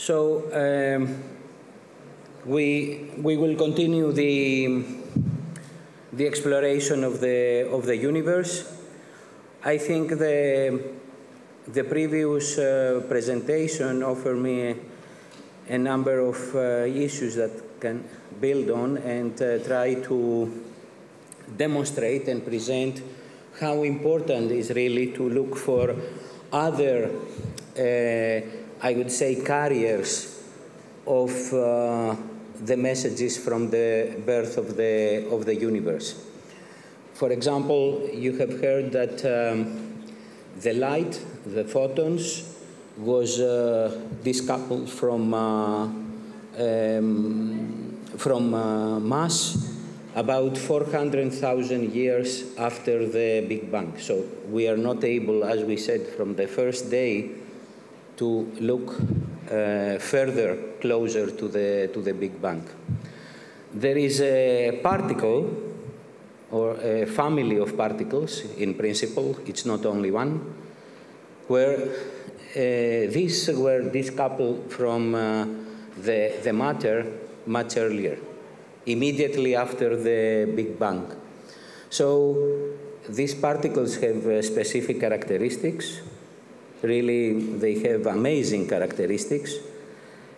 So we will continue the exploration of the universe. I think the previous presentation offered me a number of issues that can build on and try to demonstrate and present how important it is really to look for other, I would say, carriers of the messages from the birth of the universe. For example, you have heard that the light, the photons, was decoupled from mass about 400,000 years after the Big Bang. So we are not able, as we said, from the first day to look further, closer to the Big Bang. There is a particle, or a family of particles, in principle, it's not only one, where these were decoupled from the matter much earlier, immediately after the Big Bang. So these particles have specific characteristics. Really, they have amazing characteristics.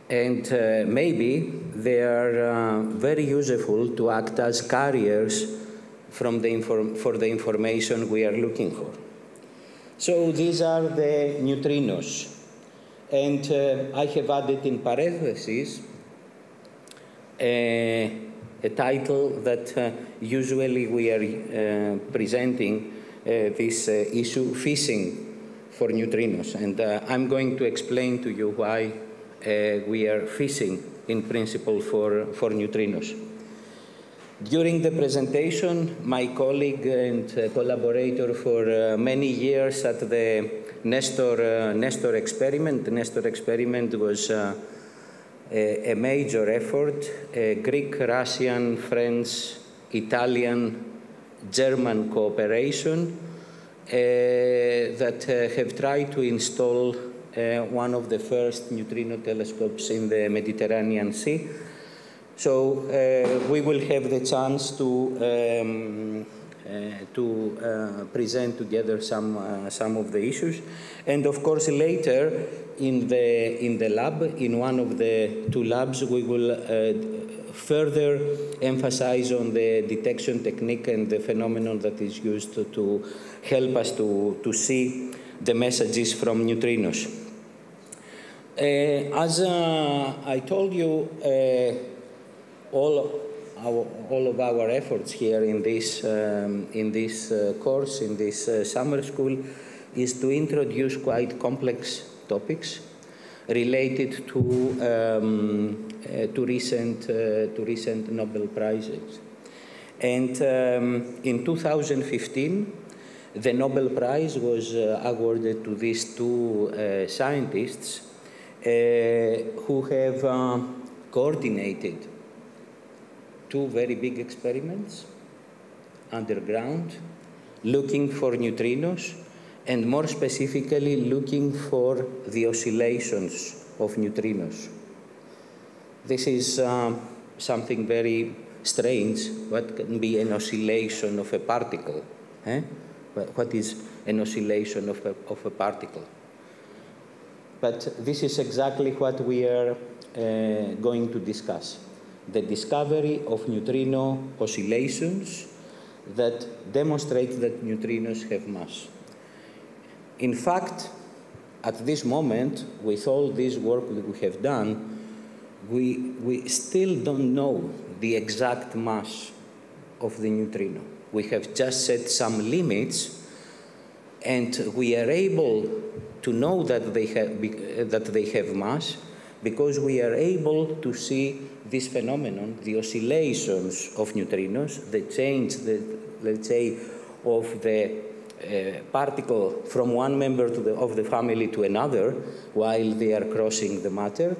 And maybe they are very useful to act as carriers for the information we are looking for. So these are the neutrinos. And I have added in parentheses a title that usually we are presenting this issue, fishing for neutrinos. And I'm going to explain to you why we are fishing in principle for neutrinos. During the presentation, my colleague and collaborator for many years at the Nestor experiment. The Nestor experiment was a major effort, a Greek, Russian, French, Italian, German cooperation that have tried to install one of the first neutrino telescopes in the Mediterranean Sea. So we will have the chance to present together some of the issues, and of course later in the lab, in one of the two labs, we will further emphasize on the detection technique and the phenomenon that is used to help us to see the messages from neutrinos. As I told you, all of our efforts here in this course, in this summer school, is to introduce quite complex topics related to recent Nobel Prizes. And in 2015, the Nobel Prize was awarded to these two scientists who have coordinated two very big experiments underground, looking for neutrinos, and more specifically, looking for the oscillations of neutrinos. This is something very strange. What can be an oscillation of a particle? What is an oscillation of a particle? But this is exactly what we are going to discuss. The discovery of neutrino oscillations that demonstrate that neutrinos have mass. In fact, at this moment, with all this work that we have done, we still don't know the exact mass of the neutrino. We have just set some limits, and we are able to know that they have mass because we are able to see this phenomenon, the oscillations of neutrinos, the change, let's say, of the particle from one member of the family to another while they are crossing the matter.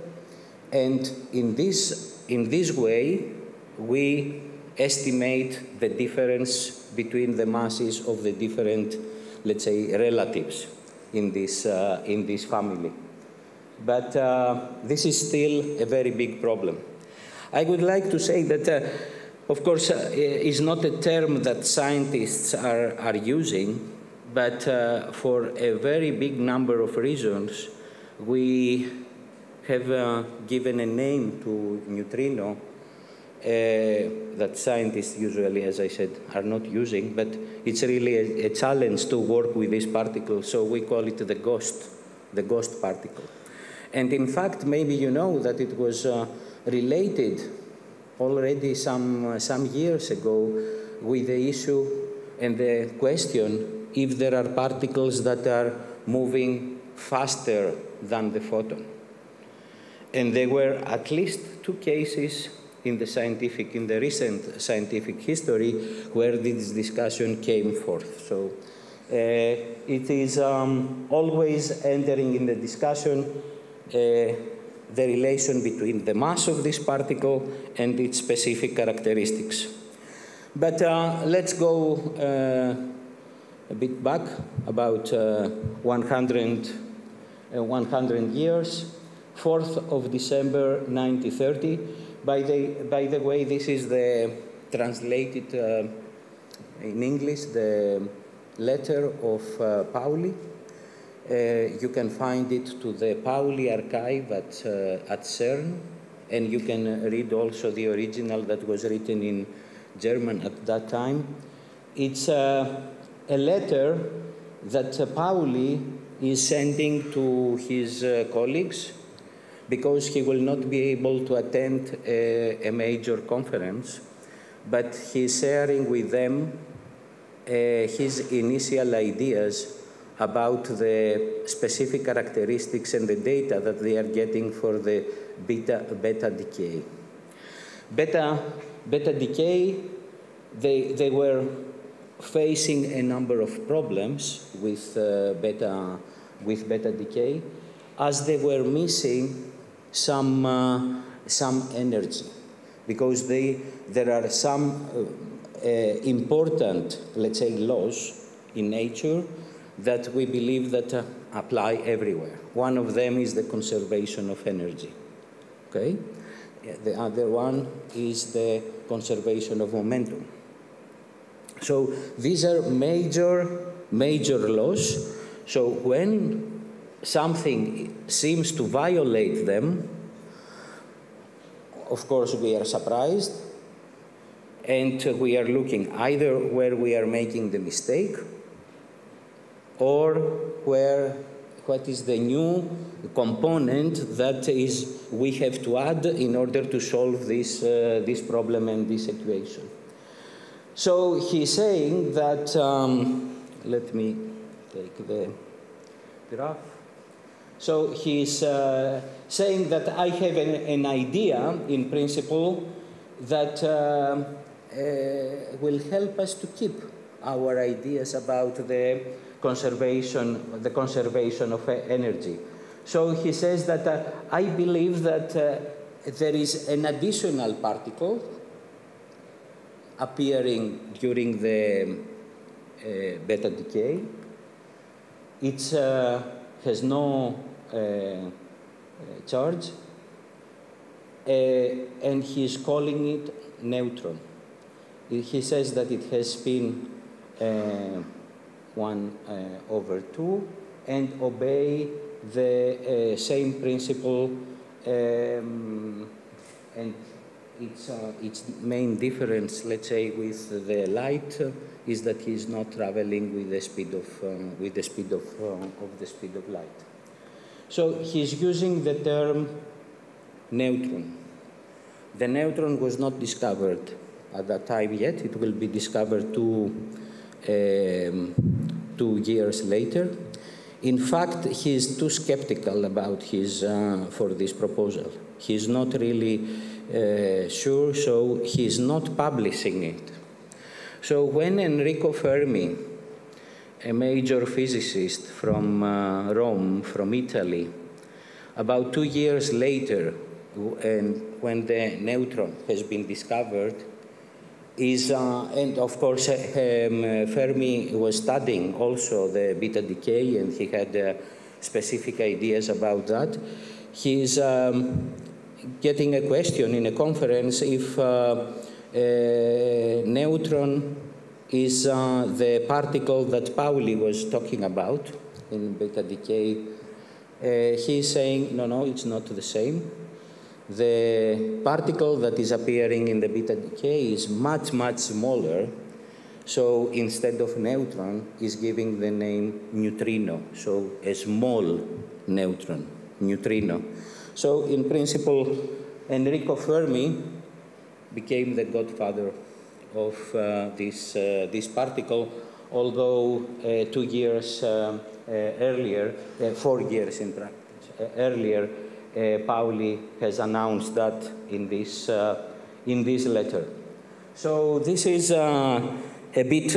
And in this way, we estimate the difference between the masses of the different, let's say, relatives in this family. but this is still a very big problem. I would like to say that, of course, is not a term that scientists are using, but for a very big number of reasons, we have given a name to neutrino that scientists usually, as I said, are not using, but it's really a challenge to work with this particle, so we call it the ghost particle. And in fact, maybe you know that it was related already some years ago with the issue and the question if there are particles that are moving faster than the photon. And there were at least 2 cases in the recent scientific history where this discussion came forth. So it is always entering in the discussion the relation between the mass of this particle and its specific characteristics. But let's go a bit back, about 100 years, 4th of December 1930. By the way, this is the translated in English, the letter of Pauli. You can find it to the Pauli archive at CERN, and you can read also the original that was written in German at that time. It's a letter that Pauli is sending to his colleagues because he will not be able to attend a major conference, but he's sharing with them his initial ideas about the specific characteristics and the data that they are getting for the beta decay. Beta decay, they were facing a number of problems with beta decay, as they were missing some energy, because there are some important, let's say, laws in nature that we believe that apply everywhere. One of them is the conservation of energy. Okay? The other one is the conservation of momentum. So these are major laws. So when something seems to violate them, of course we are surprised, and we are looking either where we are making the mistake or what is the new component that we have to add in order to solve this problem and this equation. So he's saying that, let me take the graph. So he's saying that I have an idea, in principle, that will help us to keep our ideas about the conservation of energy. So he says that I believe that there is an additional particle appearing during the beta decay. It has no charge, and he is calling it neutron. He says that it has spin 1/2 and obey the same principle, and its main difference, let's say, with the light is that he is not traveling with the speed of light. So he's using the term neutron. The neutron was not discovered at that time yet. It will be discovered 2 years later. In fact, he is too skeptical about for this proposal. He's not really sure, so he's not publishing it. So when Enrico Fermi, a major physicist from Rome, from Italy, about 2 years later, and when the neutron has been discovered, and of course Fermi was studying also the beta decay, and he had specific ideas about that. he's getting a question in a conference if neutron is the particle that Pauli was talking about in beta decay. He's saying, no, it's not the same. The particle that is appearing in the beta decay is much, much smaller. So instead of neutron, is giving the name neutrino, so a small neutron, neutrino. So in principle, Enrico Fermi became the godfather of this particle, although 2 years earlier, 4 years in practice, earlier, Pauli has announced that in this letter. So this is a bit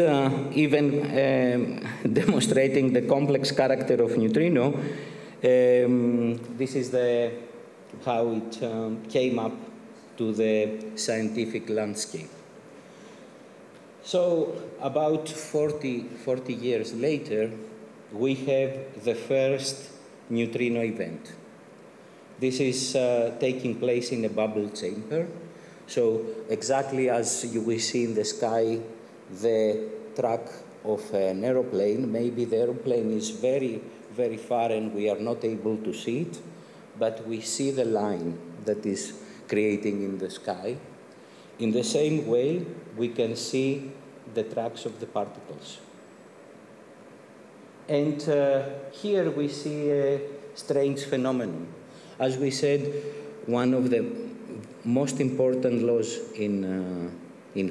even demonstrating the complex character of neutrino. This is how it came up to the scientific landscape. So about 40 years later, we have the first neutrino event. This is taking place in a bubble chamber. So exactly as you will see in the sky, the track of an aeroplane, maybe the aeroplane is very, very far and we are not able to see it, but we see the line that is creating in the sky. In the same way, we can see the tracks of the particles. And here we see a strange phenomenon. As we said, one of the most important laws in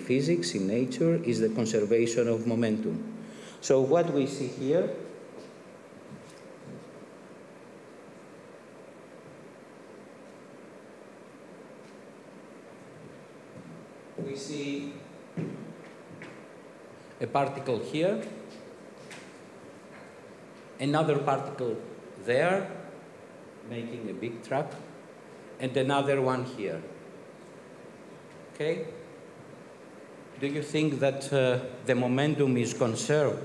physics, in nature, is the conservation of momentum. So what we see here we see a particle here, another particle there, making a big track, and another one here. Okay? Do you think that the momentum is conserved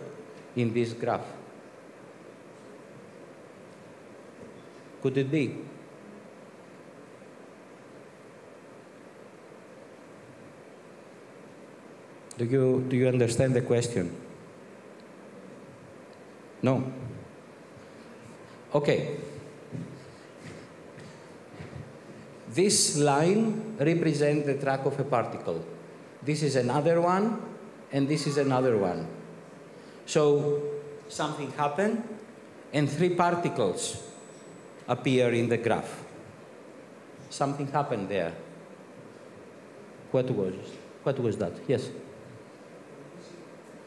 in this graph? Could it be? Do you understand the question? No? Okay. This line represents the track of a particle. This is another one, and this is another one. So something happened, and 3 particles appear in the graph. Something happened there. What was that? Yes?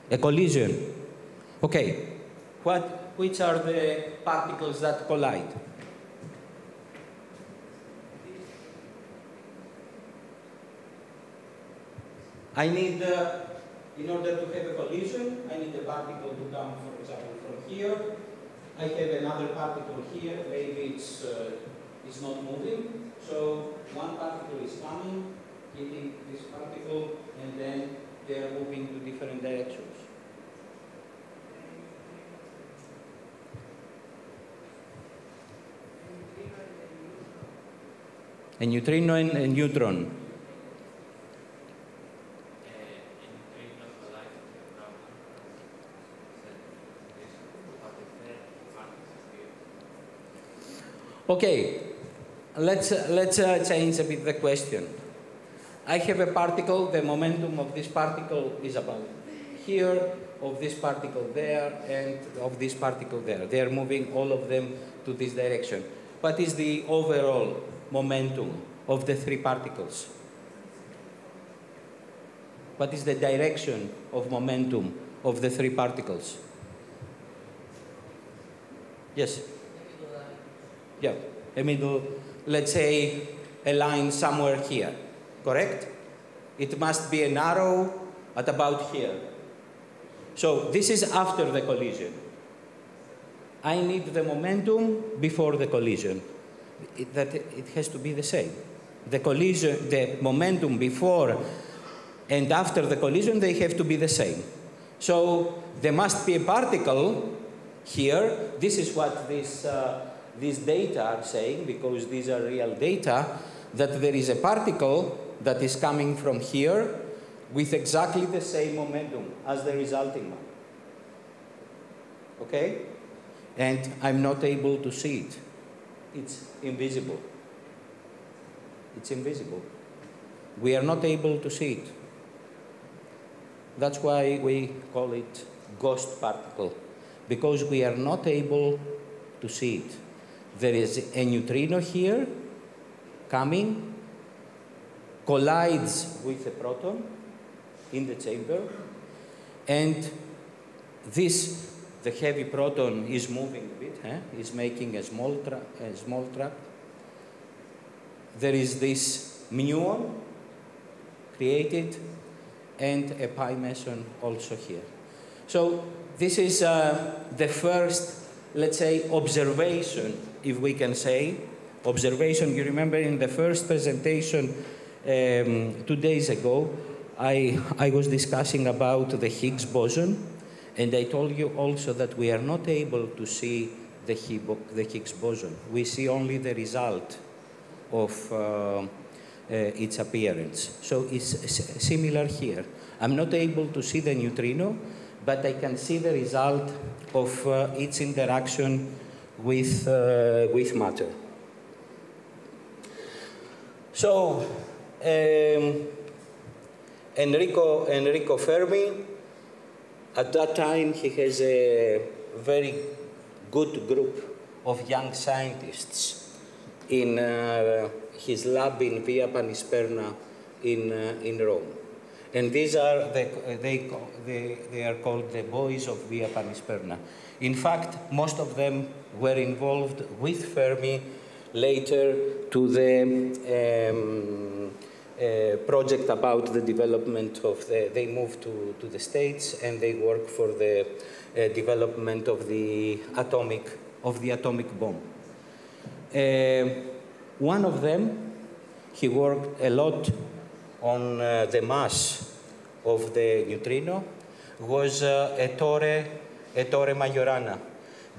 A collision. Okay. Which are the particles that collide? I need, in order to have a collision, I need a particle to come, for example, from here. I have another particle here, maybe it's not moving. So one particle is coming, hitting this particle, and then they are moving to different directions. A neutrino and a neutron. Okay, let's change a bit the question. I have a particle, the momentum of this particle is about here, of this particle there, and of this particle there. They are moving all of them to this direction. What is the overall momentum of the 3 particles? What is the direction of momentum of the 3 particles? Yes? Yeah, a middle, let's say a line somewhere here, correct? It must be an arrow at about here. So this is after the collision. I need the momentum before the collision. It has to be the same. The collision, the momentum before and after the collision, they have to be the same. So there must be a particle here. This is what this these data are saying, because these are real data, that there is a particle that is coming from here with exactly the same momentum as the resulting one. Okay? And I'm not able to see it. It's invisible. It's invisible. We are not able to see it. That's why we call it ghost particle, because we are not able to see it. There is a neutrino here coming, collides with a proton in the chamber, and this, the heavy proton is moving a bit, is making a small track. There is this muon created and a pi meson also here. So this is the first, let's say, observation, if we can say. Observation, you remember in the first presentation 2 days ago, I was discussing about the Higgs boson, and I told you also that we are not able to see the Higgs boson. We see only the result of its appearance. So it's similar here. I'm not able to see the neutrino, but I can see the result of its interaction with matter. So Enrico Fermi, at that time he has a very good group of young scientists in his lab in Via Panisperna in Rome. And these are, they are called the boys of Via Panisperna. In fact, most of them were involved with Fermi later to the project about the development of they moved to the States, and they work for the development of the atomic bomb. One of them, he worked a lot on the mass of the neutrino, was Ettore Majorana.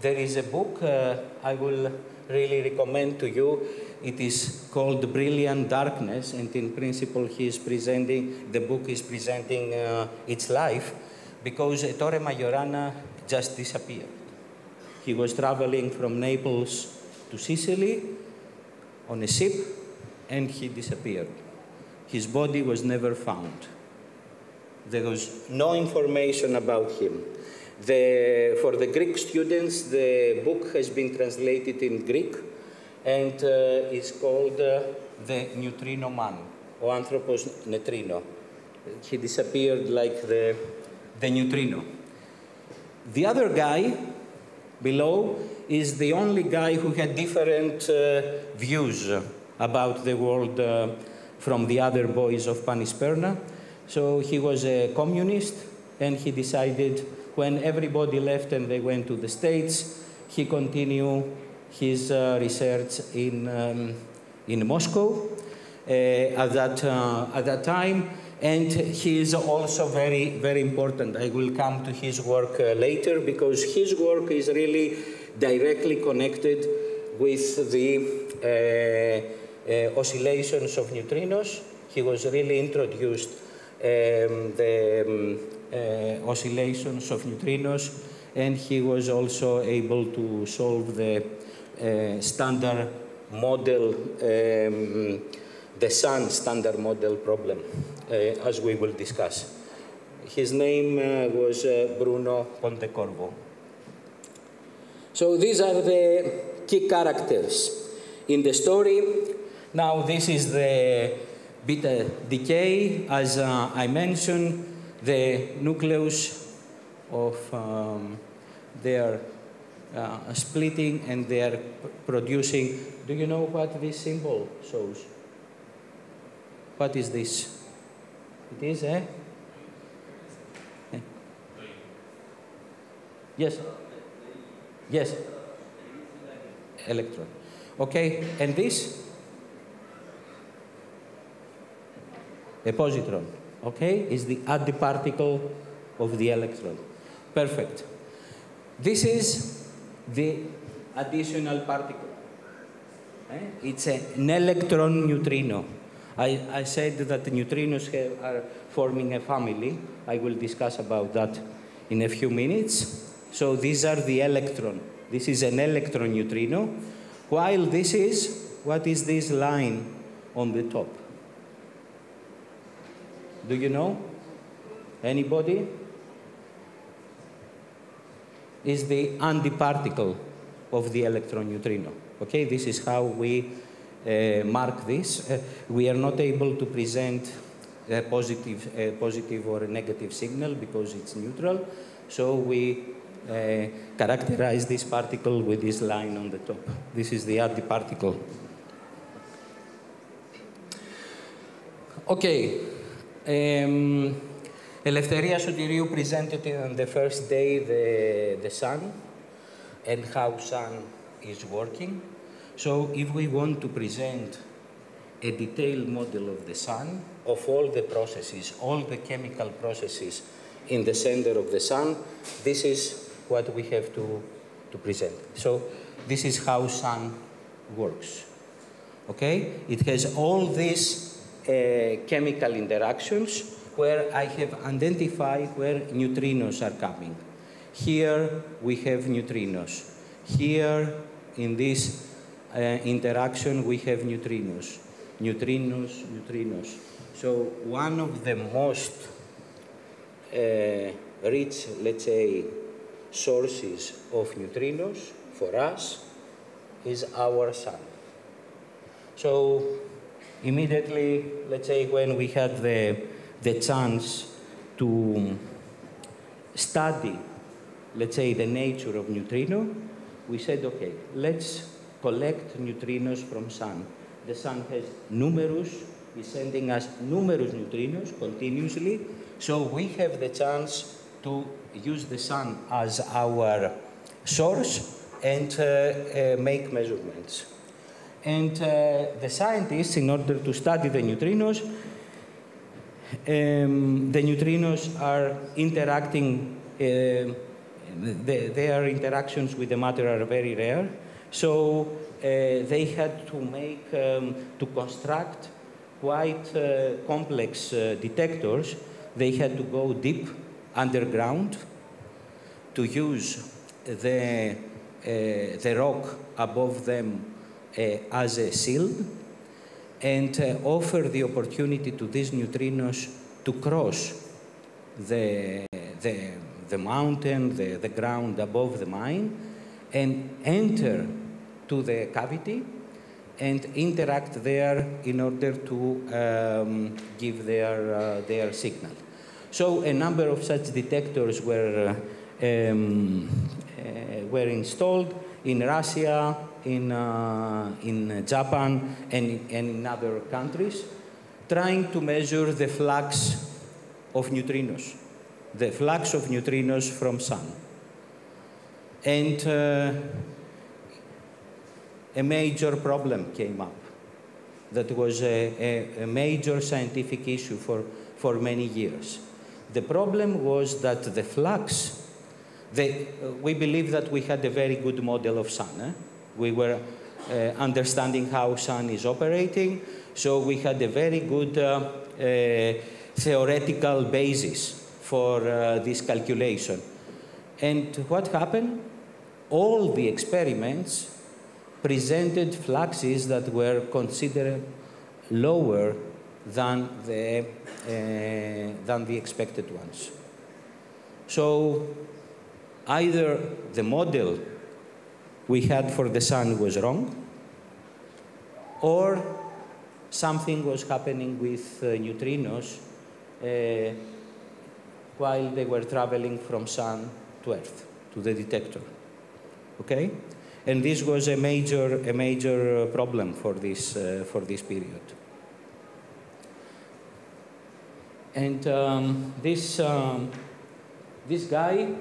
There is a book I will really recommend to you. It is called Brilliant Darkness, and in principle the book is presenting its life, because Ettore Majorana just disappeared. He was traveling from Naples to Sicily on a ship, and he disappeared. His body was never found. There was no information about him. For the Greek students, the book has been translated in Greek, and it's called The Neutrino Man, or Anthropos Neutrino. He disappeared like the neutrino. The other guy below is the only guy who had different views about the world from the other boys of Panisperna. So he was a communist, and he decided, when everybody left and they went to the States, he continued his research in Moscow at that time. And he is also very, very important. I will come to his work later, because his work is really directly connected with the oscillations of neutrinos. He was really introduced the oscillations of neutrinos, and he was also able to solve the standard model, the sun standard model problem, as we will discuss. His name was Bruno Pontecorvo. So these are the key characters in the story. Now this is the beta decay. As I mentioned, the nucleus of their splitting, and they are producing. Do you know what this symbol shows? What is this? It is a? Yes. Yes. Electron. Okay, and this? A positron. Okay, is the antiparticle of the electron. Perfect. This is the additional particle. It's an electron neutrino. I said that the neutrinos are forming a family. I will discuss about that in a few minutes. So these are the electron. This is an electron neutrino, while this is, what is this line on the top? Do you know? Anybody? Is the antiparticle of the electron neutrino. Okay, this is how we mark this. We are not able to present a positive or a negative signal because it's neutral. So we characterize this particle with this line on the top. This is the antiparticle. Okay. Eleftheria Sotiriou presented on the first day the sun and how sun is working. So if we want to present a detailed model of the sun, of all the processes, all the chemical processes in the center of the sun, this is what we have to present. So this is how sun works. Okay? It has all these chemical interactions where I have identified where neutrinos are coming. Here we have neutrinos. Here in this interaction we have neutrinos. Neutrinos, neutrinos. So one of the most rich, let's say, sources of neutrinos for us is our sun. So immediately, let's say, when we had the chance to study, let's say, the nature of neutrino, we said, okay, let's collect neutrinos from sun. The sun has is sending us numerous neutrinos continuously, so we have the chance to use the sun as our source and make measurements. And the scientists, in order to study the neutrinos are interacting, their interactions with the matter are very rare, so they had to make, to construct quite complex detectors. They had to go deep underground to use the rock above them as a shield and offer the opportunity to these neutrinos to cross the mountain, the ground above the mine, and enter to the cavity and interact there in order to give their signal. So a number of such detectors were installed in Russia, in Japan, and in other countries, trying to measure the flux of neutrinos, the flux of neutrinos from sun. And a major problem came up. That was a major scientific issue for many years. The problem was that the flux, we believe that we had a very good model of sun. We were understanding how sun is operating, so we had a very good theoretical basis for this calculation. And what happened? All the experiments presented fluxes that were considered lower than the expected ones. So either the model we had for the sun was wrong, or something was happening with neutrinos while they were traveling from sun to Earth, to the detector. Okay? And this was a major problem for this period. And this guy,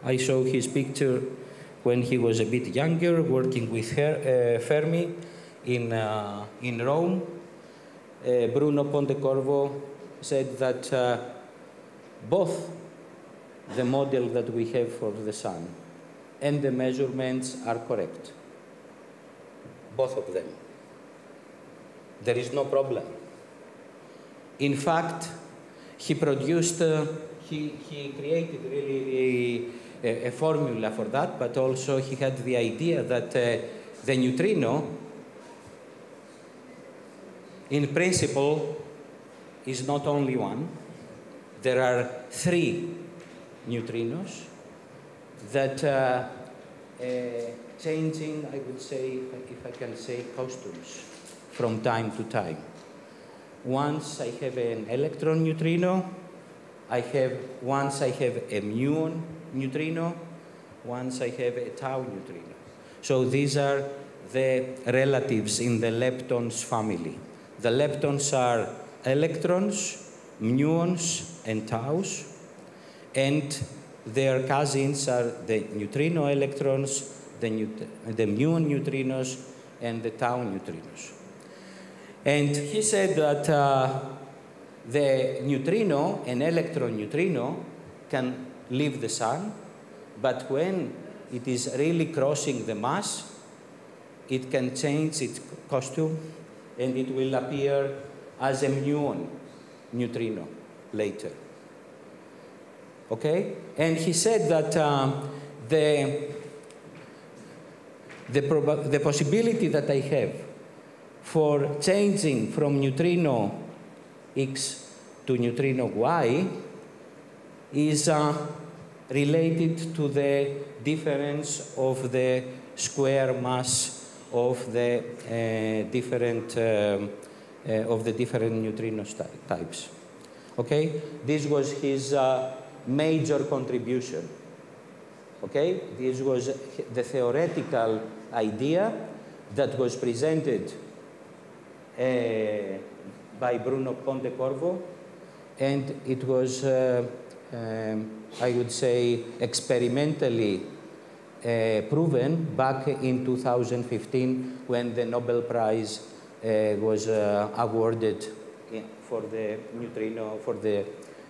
I saw his picture when he was a bit younger, working with Fermi in Rome. Bruno Pontecorvo said that both the model that we have for the sun and the measurements are correct. both of them. There is no problem. In fact, he produced, he created really a formula for that, but also he had the idea that the neutrino, in principle, is not only one. There are 3 neutrinos that changing, I would say, if I can say, costumes from time to time. Once I have an electron neutrino, once I have a muon neutrino, once I have a tau neutrino. So these are the relatives in the leptons family. The leptons are electrons, muons, and taus, and their cousins are the neutrino electrons, the muon neutrinos, and the tau neutrinos. And he said that the neutrino, an electron neutrino, can leave the sun, but when it is really crossing the mass, it can change its costume, and it will appear as a muon neutrino later. Okay? And he said that the possibility that I have for changing from neutrino X to neutrino Y is related to the difference of the square mass of the different neutrino types. Okay? This was his major contribution. Okay? This was the theoretical idea that was presented by Bruno Pontecorvo, and it was, I would say, experimentally proven back in 2015 when the Nobel Prize was awarded for the neutrino, for the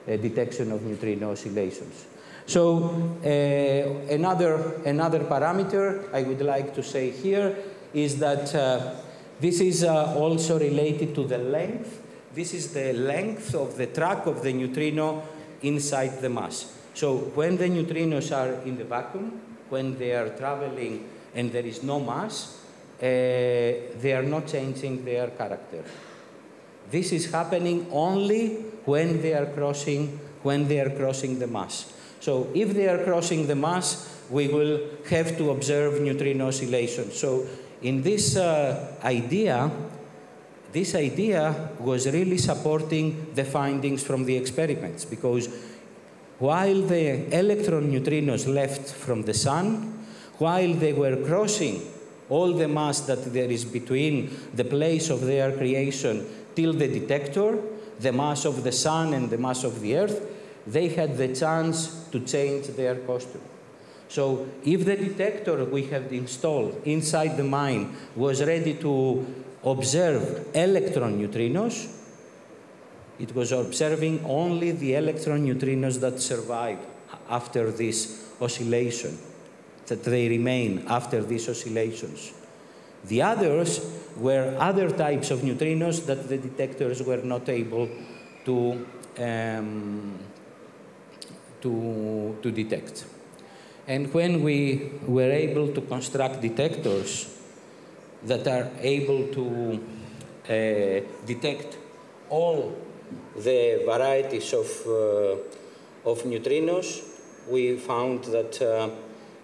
detection of neutrino oscillations. So another parameter I would like to say here is that this is also related to the length. This is the length of the track of the neutrino inside the mass. So when the neutrinos are in the vacuum, when they are traveling and there is no mass, they are not changing their character. This is happening only when they are crossing the mass. So if they are crossing the mass, we will have to observe neutrino oscillations. So in this idea was really supporting the findings from the experiments, because while the electron neutrinos left from the sun, while they were crossing all the mass that there is between the place of their creation till the detector, the mass of the sun and the mass of the earth, they had the chance to change their costume. So if the detector we had installed inside the mine was ready to observe electron neutrinos, it was observing only the electron neutrinos that survived after this oscillation, that they remain after these oscillations. The others were other types of neutrinos that the detectors were not able to detect. And when we were able to construct detectors that are able to detect all the varieties of neutrinos, we found that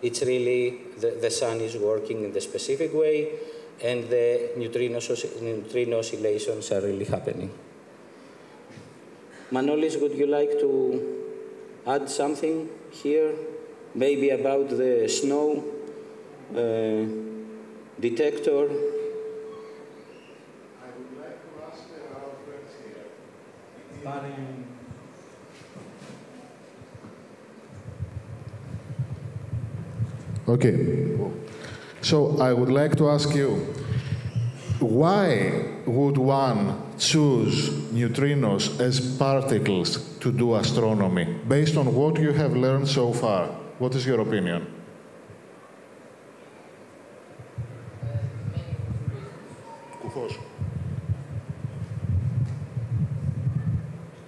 it's really the sun is working in the specific way, and the neutrino oscillations are really happening. Manolis, would you like to add something here? Maybe about the snow detector? I would like to ask our friends here. Okay, so I would like to ask you, why would one choose neutrinos as particles to do astronomy, based on what you have learned so far? What is your opinion? course.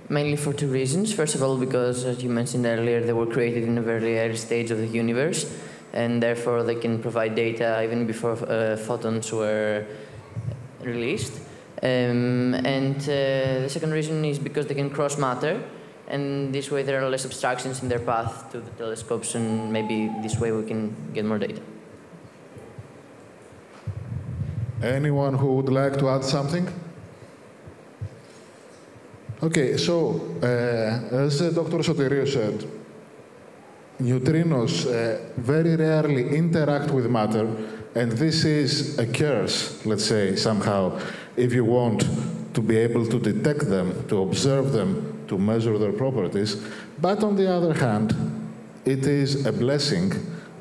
Mainly for two reasons. First of all, because, as you mentioned earlier, they were created in a very early stage of the universe, and therefore they can provide data even before photons were released. The second reason is because they can cross matter, and this way there are less obstructions in their path to the telescopes, and maybe this way we can get more data. Anyone who would like to add something? Okay, so as Dr. Sotiriou said, neutrinos very rarely interact with matter, and this is a curse, let's say, somehow, if you want to be able to detect them, to observe them, to measure their properties. But on the other hand, it is a blessing,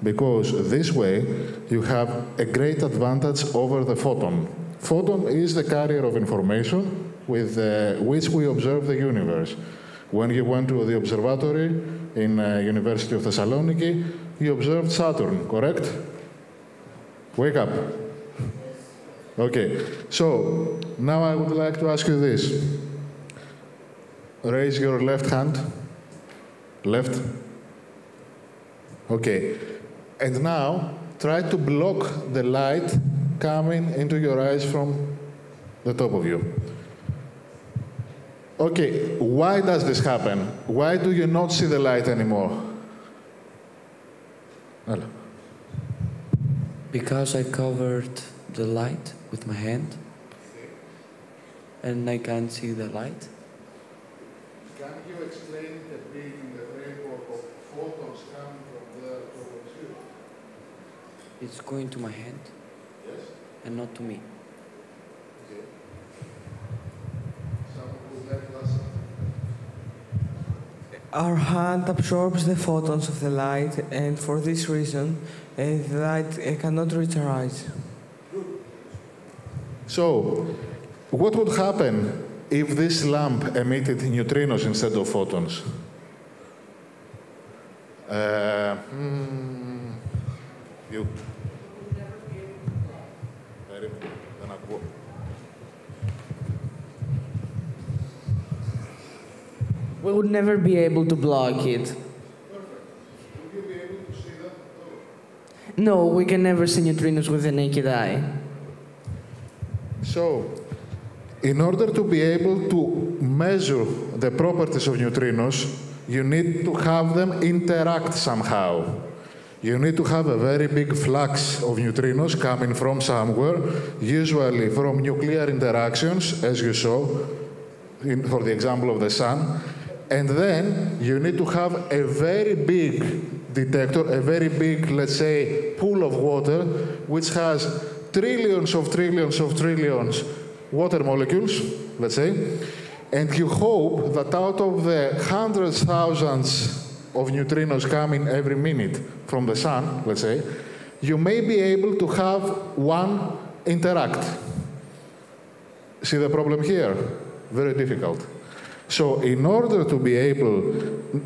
because this way you have a great advantage over the photon. Photon is the carrier of information with which we observe the universe. When you went to the observatory in University of Thessaloniki, you observed Saturn, correct? Wake up. Okay, so now I would like to ask you this. Raise your left hand. Left. Okay, and now try to block the light coming into your eyes from the top of you. Okay, why does this happen? Why do you not see the light anymore? Hello. Because I covered the light with my hand, and I can't see the light. Can you explain a bit in the framework of photons coming from there towards you? It's going to my hand, Yes? and not to me. Okay. Someone would like to ask something? Our hand absorbs the photons of the light, and for this reason, the light cannot reach our eyes. So, what would happen if this lamp emitted neutrinos instead of photons? You. We would never be able to block it. Perfect. Would you be able to see that? No, we can never see neutrinos with the naked eye. So, in order to be able to measure the properties of neutrinos, you need to have them interact somehow. You need to have a very big flux of neutrinos coming from somewhere, usually from nuclear interactions, as you saw, for the example of the sun. And then you need to have a very big detector, a very big, let's say, pool of water, which has trillions of trillions of trillions water molecules, let's say, and you hope that out of the hundreds, thousands of neutrinos coming every minute from the sun, let's say, you may be able to have one interact. See the problem here? Very difficult. So in order to be able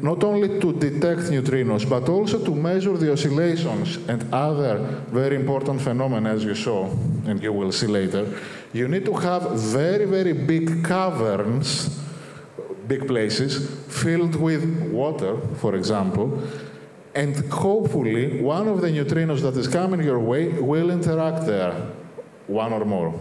not only to detect neutrinos, but also to measure the oscillations and other very important phenomena, as you saw, and you will see later, you need to have very, very big caverns, big places, filled with water, for example, and hopefully one of the neutrinos that is coming your way will interact there, one or more.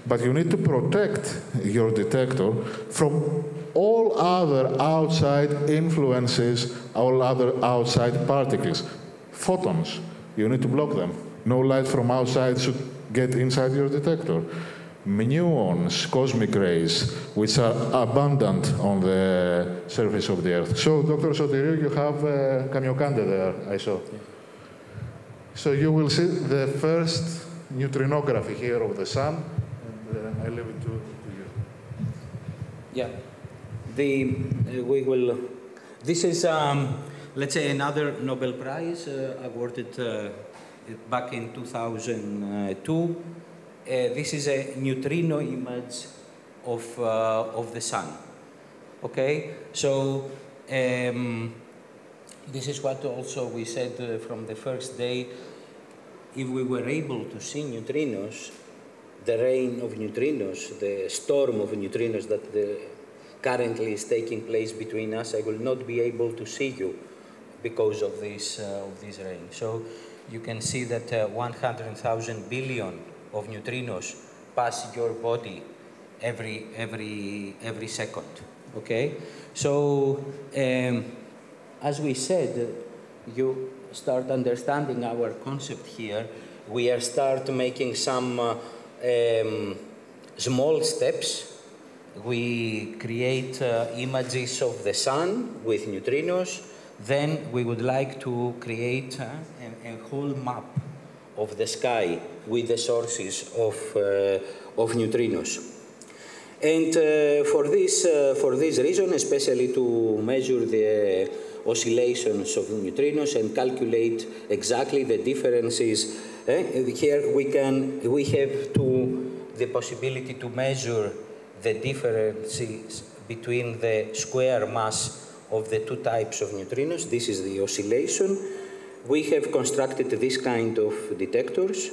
But you need to protect your detector from all other outside influences, all other outside particles. Photons, you need to block them. No light from outside should get inside your detector. Muons, cosmic rays, which are abundant on the surface of the Earth. So, Dr. Sotiriou, you have Kamiokande there, I saw. Yeah. So you will see the first neutrinography here of the sun. I leave it to you. Yeah, we will. This is, let's say, another Nobel Prize awarded back in 2002. This is a neutrino image of the sun. Okay, so this is what also we said from the first day. If we were able to see neutrinos, the rain of neutrinos, the storm of neutrinos that currently is taking place between us, I will not be able to see you because of this rain. So you can see that 100,000 billion of neutrinos pass your body every second. Okay, so as we said, you start understanding our concept here. We are start making some small steps. We create images of the sun with neutrinos. Then we would like to create a whole map of the sky with the sources of neutrinos. And for this reason, especially to measure the oscillations of neutrinos and calculate exactly the differences, here we have the possibility to measure the differences between the square mass of the two types of neutrinos. This is the oscillation. We have constructed this kind of detectors.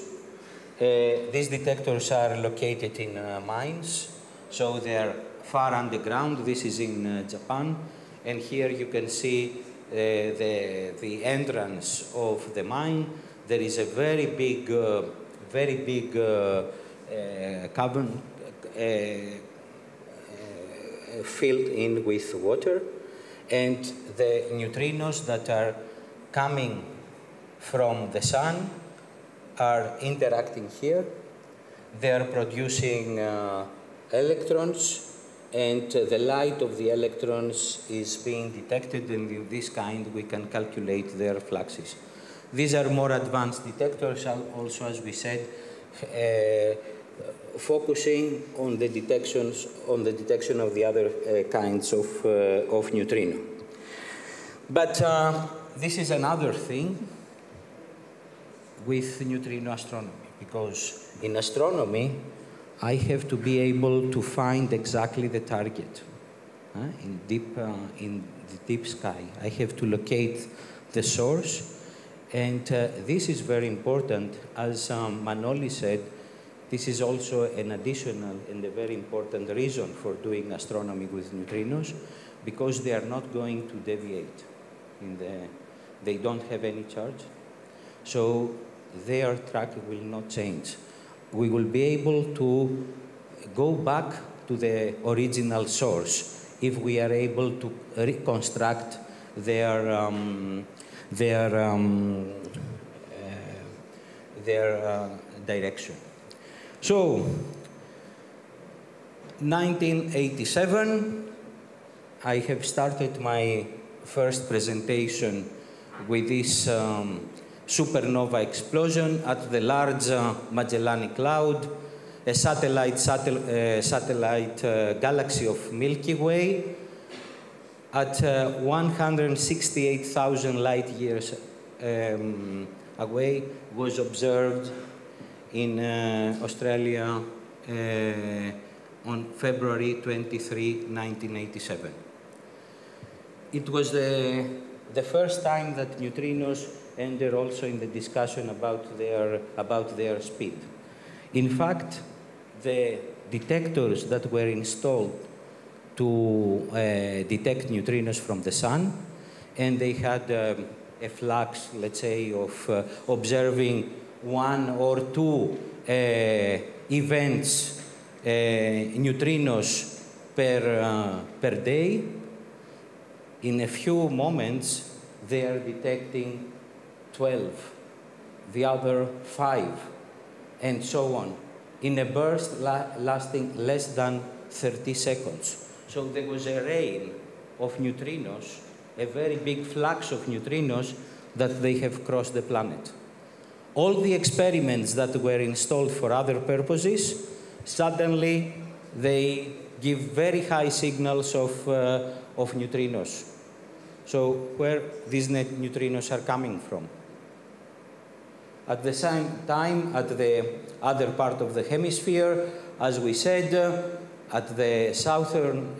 These detectors are located in mines, so they are far underground. This is in Japan, and here you can see the entrance of the mine. There is a very big cavern filled in with water, and the neutrinos that are coming from the sun are interacting here. They are producing electrons, and the light of the electrons is being detected, and in this kind we can calculate their fluxes. These are more advanced detectors, also, as we said, focusing on the detection of the other kinds of neutrino. But this is another thing with neutrino astronomy, because in astronomy I have to be able to find exactly the target in the deep sky. I have to locate the source, and this is very important. As Manoli said, this is also an additional and a very important reason for doing astronomy with neutrinos, because they are not going to deviate. They don't have any charge, so their track will not change. We will be able to go back to the original source if we are able to reconstruct their direction. So, 1987, I have started my first presentation with this supernova explosion at the Large Magellanic Cloud, a satellite galaxy of Milky Way at 168,000 light years away, was observed in Australia on February 23, 1987. It was the first time that neutrinos enter also in the discussion about their speed. In fact, the detectors that were installed to detect neutrinos from the sun, and they had a flux, let's say, of observing 1 or 2 events, neutrinos per day. In a few moments, they are detecting 12, the other 5, and so on, in a burst lasting less than 30 seconds. So there was a rain of neutrinos, a very big flux of neutrinos that they have crossed the planet. All the experiments that were installed for other purposes, suddenly they give very high signals of neutrinos. So where these neutrinos are coming from? At the same time, at the other part of the hemisphere, as we said, at the southern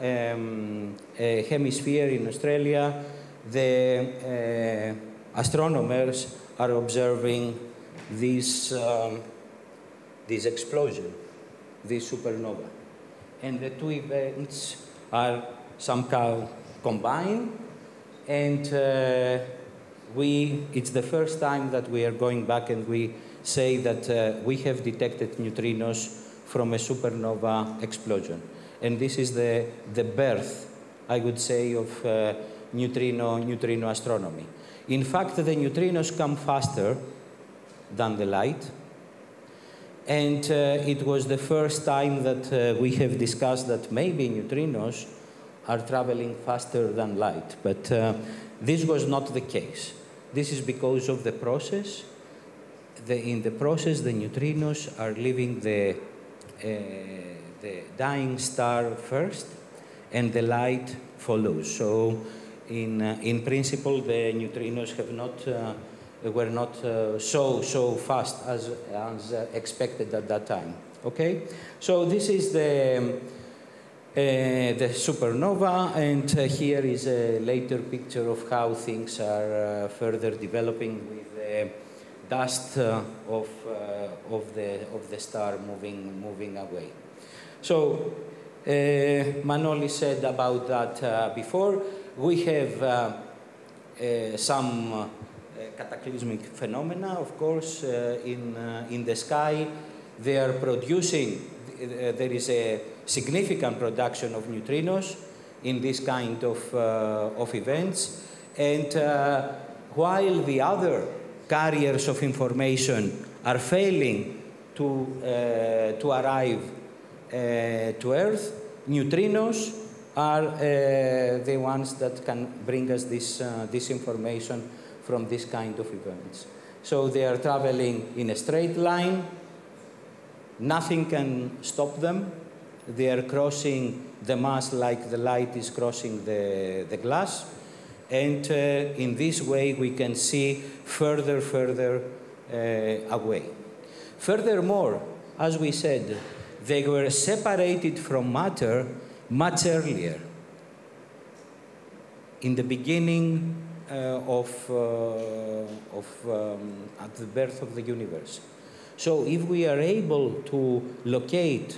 hemisphere in Australia, the astronomers are observing this explosion. this supernova. And the two events are somehow combined, and it's the first time that we are going back and we say that we have detected neutrinos from a supernova explosion. And this is the birth, I would say, of neutrino astronomy. In fact, the neutrinos come faster than the light. And it was the first time that we have discussed that maybe neutrinos are traveling faster than light. But this was not the case. This is because of the process. In the process, the neutrinos are leaving the dying star first, and the light follows. So, in principle, the neutrinos have not were not so fast as expected at that time. Okay, so this is the supernova, and here is a later picture of how things are further developing with the dust of the star moving away. So Manoli said about that before. We have some cataclysmic phenomena, of course, in the sky. They are producing, there is a significant production of neutrinos in this kind of events. And while the other carriers of information are failing to arrive to Earth, neutrinos are the ones that can bring us this information from this kind of events. So they are traveling in a straight line. Nothing can stop them. They are crossing the mass like the light is crossing the glass. And in this way, we can see further away. Furthermore, as we said, they were separated from matter much earlier, in the beginning at the birth of the universe. So if we are able to locate,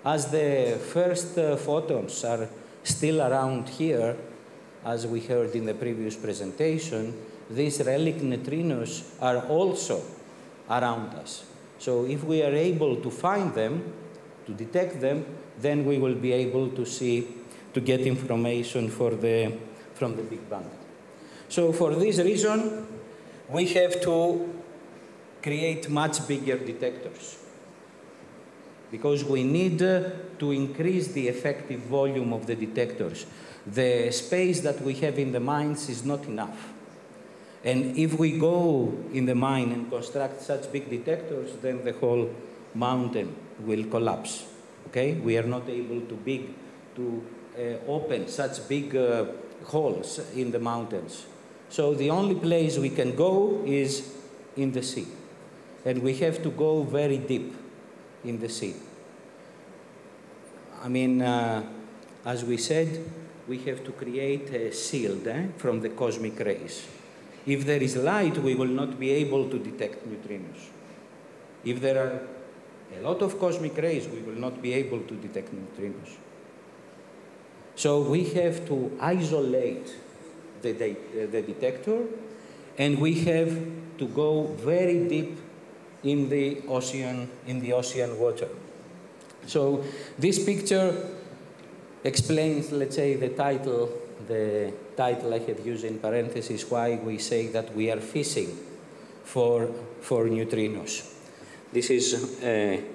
as the first photons are still around here, as we heard in the previous presentation, these relic neutrinos are also around us. So if we are able to find them, to detect them, then we will be able to get information from the Big Bang. So for this reason, we have to create much bigger detectors, because we need to increase the effective volume of the detectors. The space that we have in the mines is not enough. And if we go in the mine and construct such big detectors, then the whole mountain will collapse. Okay? We are not able to open such big holes in the mountains. So the only place we can go is in the sea. And we have to go very deep in the sea. I mean, as we said, we have to create a shield from the cosmic rays. If there is light, we will not be able to detect neutrinos. If there are a lot of cosmic rays, we will not be able to detect neutrinos. So we have to isolate the detector, and we have to go very deep in the ocean water. So this picture explains, let's say, the title I have used in parentheses, why we say that we are fishing for neutrinos. This is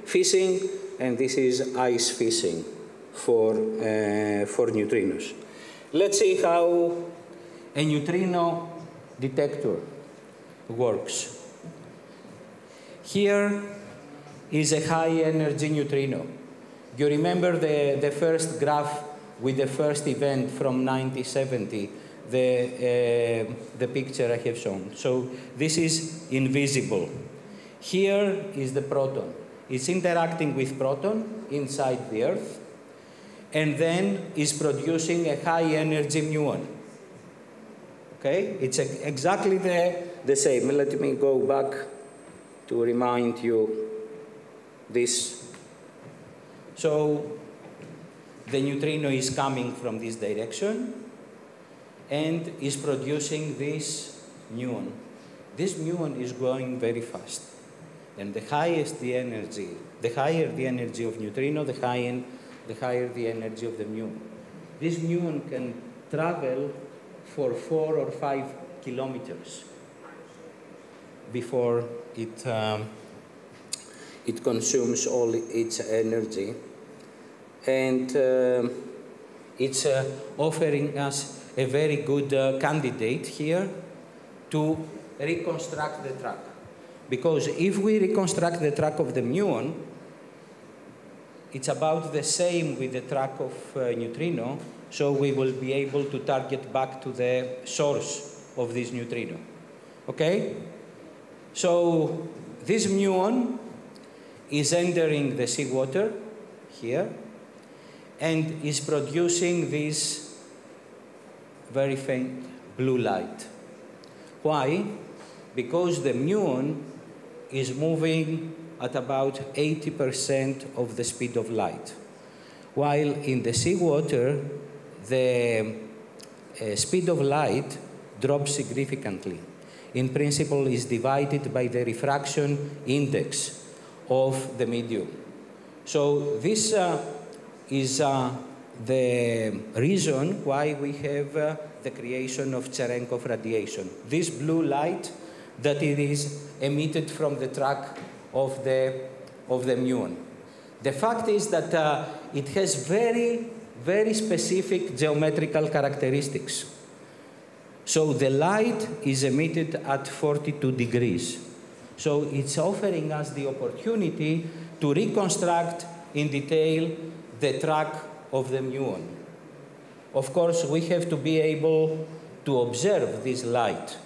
fishing, and this is ice fishing for neutrinos. Let's see how a neutrino detector works. Here is a high-energy neutrino. You remember the first graph with the first event from 1970, the picture I have shown. So this is invisible. Here is the proton. It's interacting with proton inside the Earth, and then is producing a high-energy muon. Okay? It's exactly the same. Let me go back to remind you this So the neutrino is coming from this direction and is producing this muon. This muon is growing very fast. And the higher the energy of neutrino, the higher the energy of the muon. This muon can travel for 4 or 5 kilometers before it consumes all its energy. And it's offering us a very good candidate here to reconstruct the track. Because if we reconstruct the track of the muon, it's about the same with the track of neutrino, so we will be able to target back to the source of this neutrino. Okay? So this muon is entering the seawater here and is producing this very faint blue light. Why? Because the muon is moving at about 80% of the speed of light, while in the seawater the speed of light drops significantly. In principle, is divided by the refraction index of the medium. So this is the reason why we have the creation of Cherenkov radiation. This blue light that it is emitted from the track of the muon. The fact is that it has very, very specific geometrical characteristics. So the light is emitted at 42 degrees. So it's offering us the opportunity to reconstruct in detail the track of the muon. Of course, we have to be able to observe this light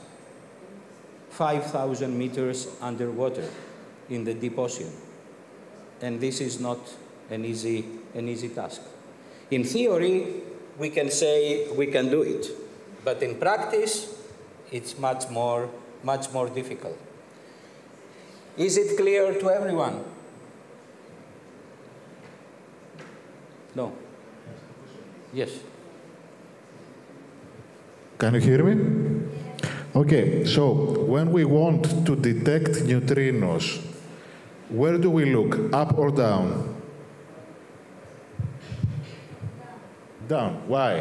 5,000 meters underwater in the deep ocean. And this is not an easy task. In theory, we can say we can do it. But in practice, it's much more difficult. Is it clear to everyone? No? Yes. Can you hear me? Okay, so when we want to detect neutrinos, where do we look, up or down? Down. Why?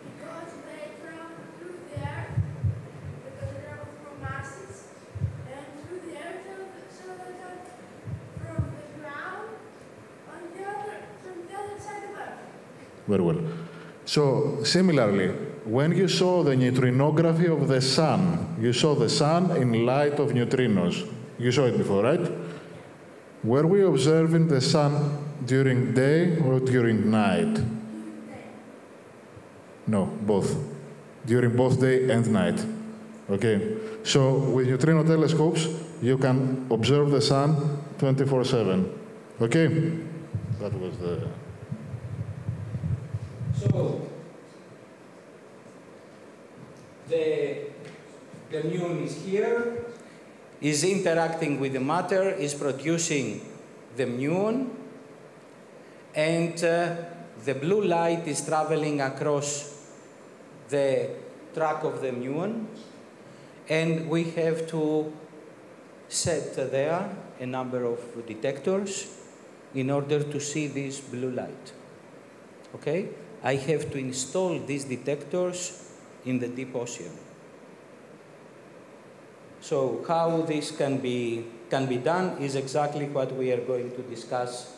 Because they travel through the air, because they travel through masses, and through the air, so they come from the ground from the other side of Earth. Very well. So, similarly, when you saw the neutrinography of the sun, you saw the sun in light of neutrinos. You saw it before, right? Were we observing the sun during day or during night? No, both. During both day and night. Okay? So, with neutrino telescopes, you can observe the sun 24/7. Okay? That was the... So, the muon is here, is interacting with the matter, is producing the muon, and the blue light is traveling across the track of the muon, and we have to set there a number of detectors in order to see this blue light. Okay? I have to install these detectors in the deep ocean. So how this can be done is exactly what we are going to discuss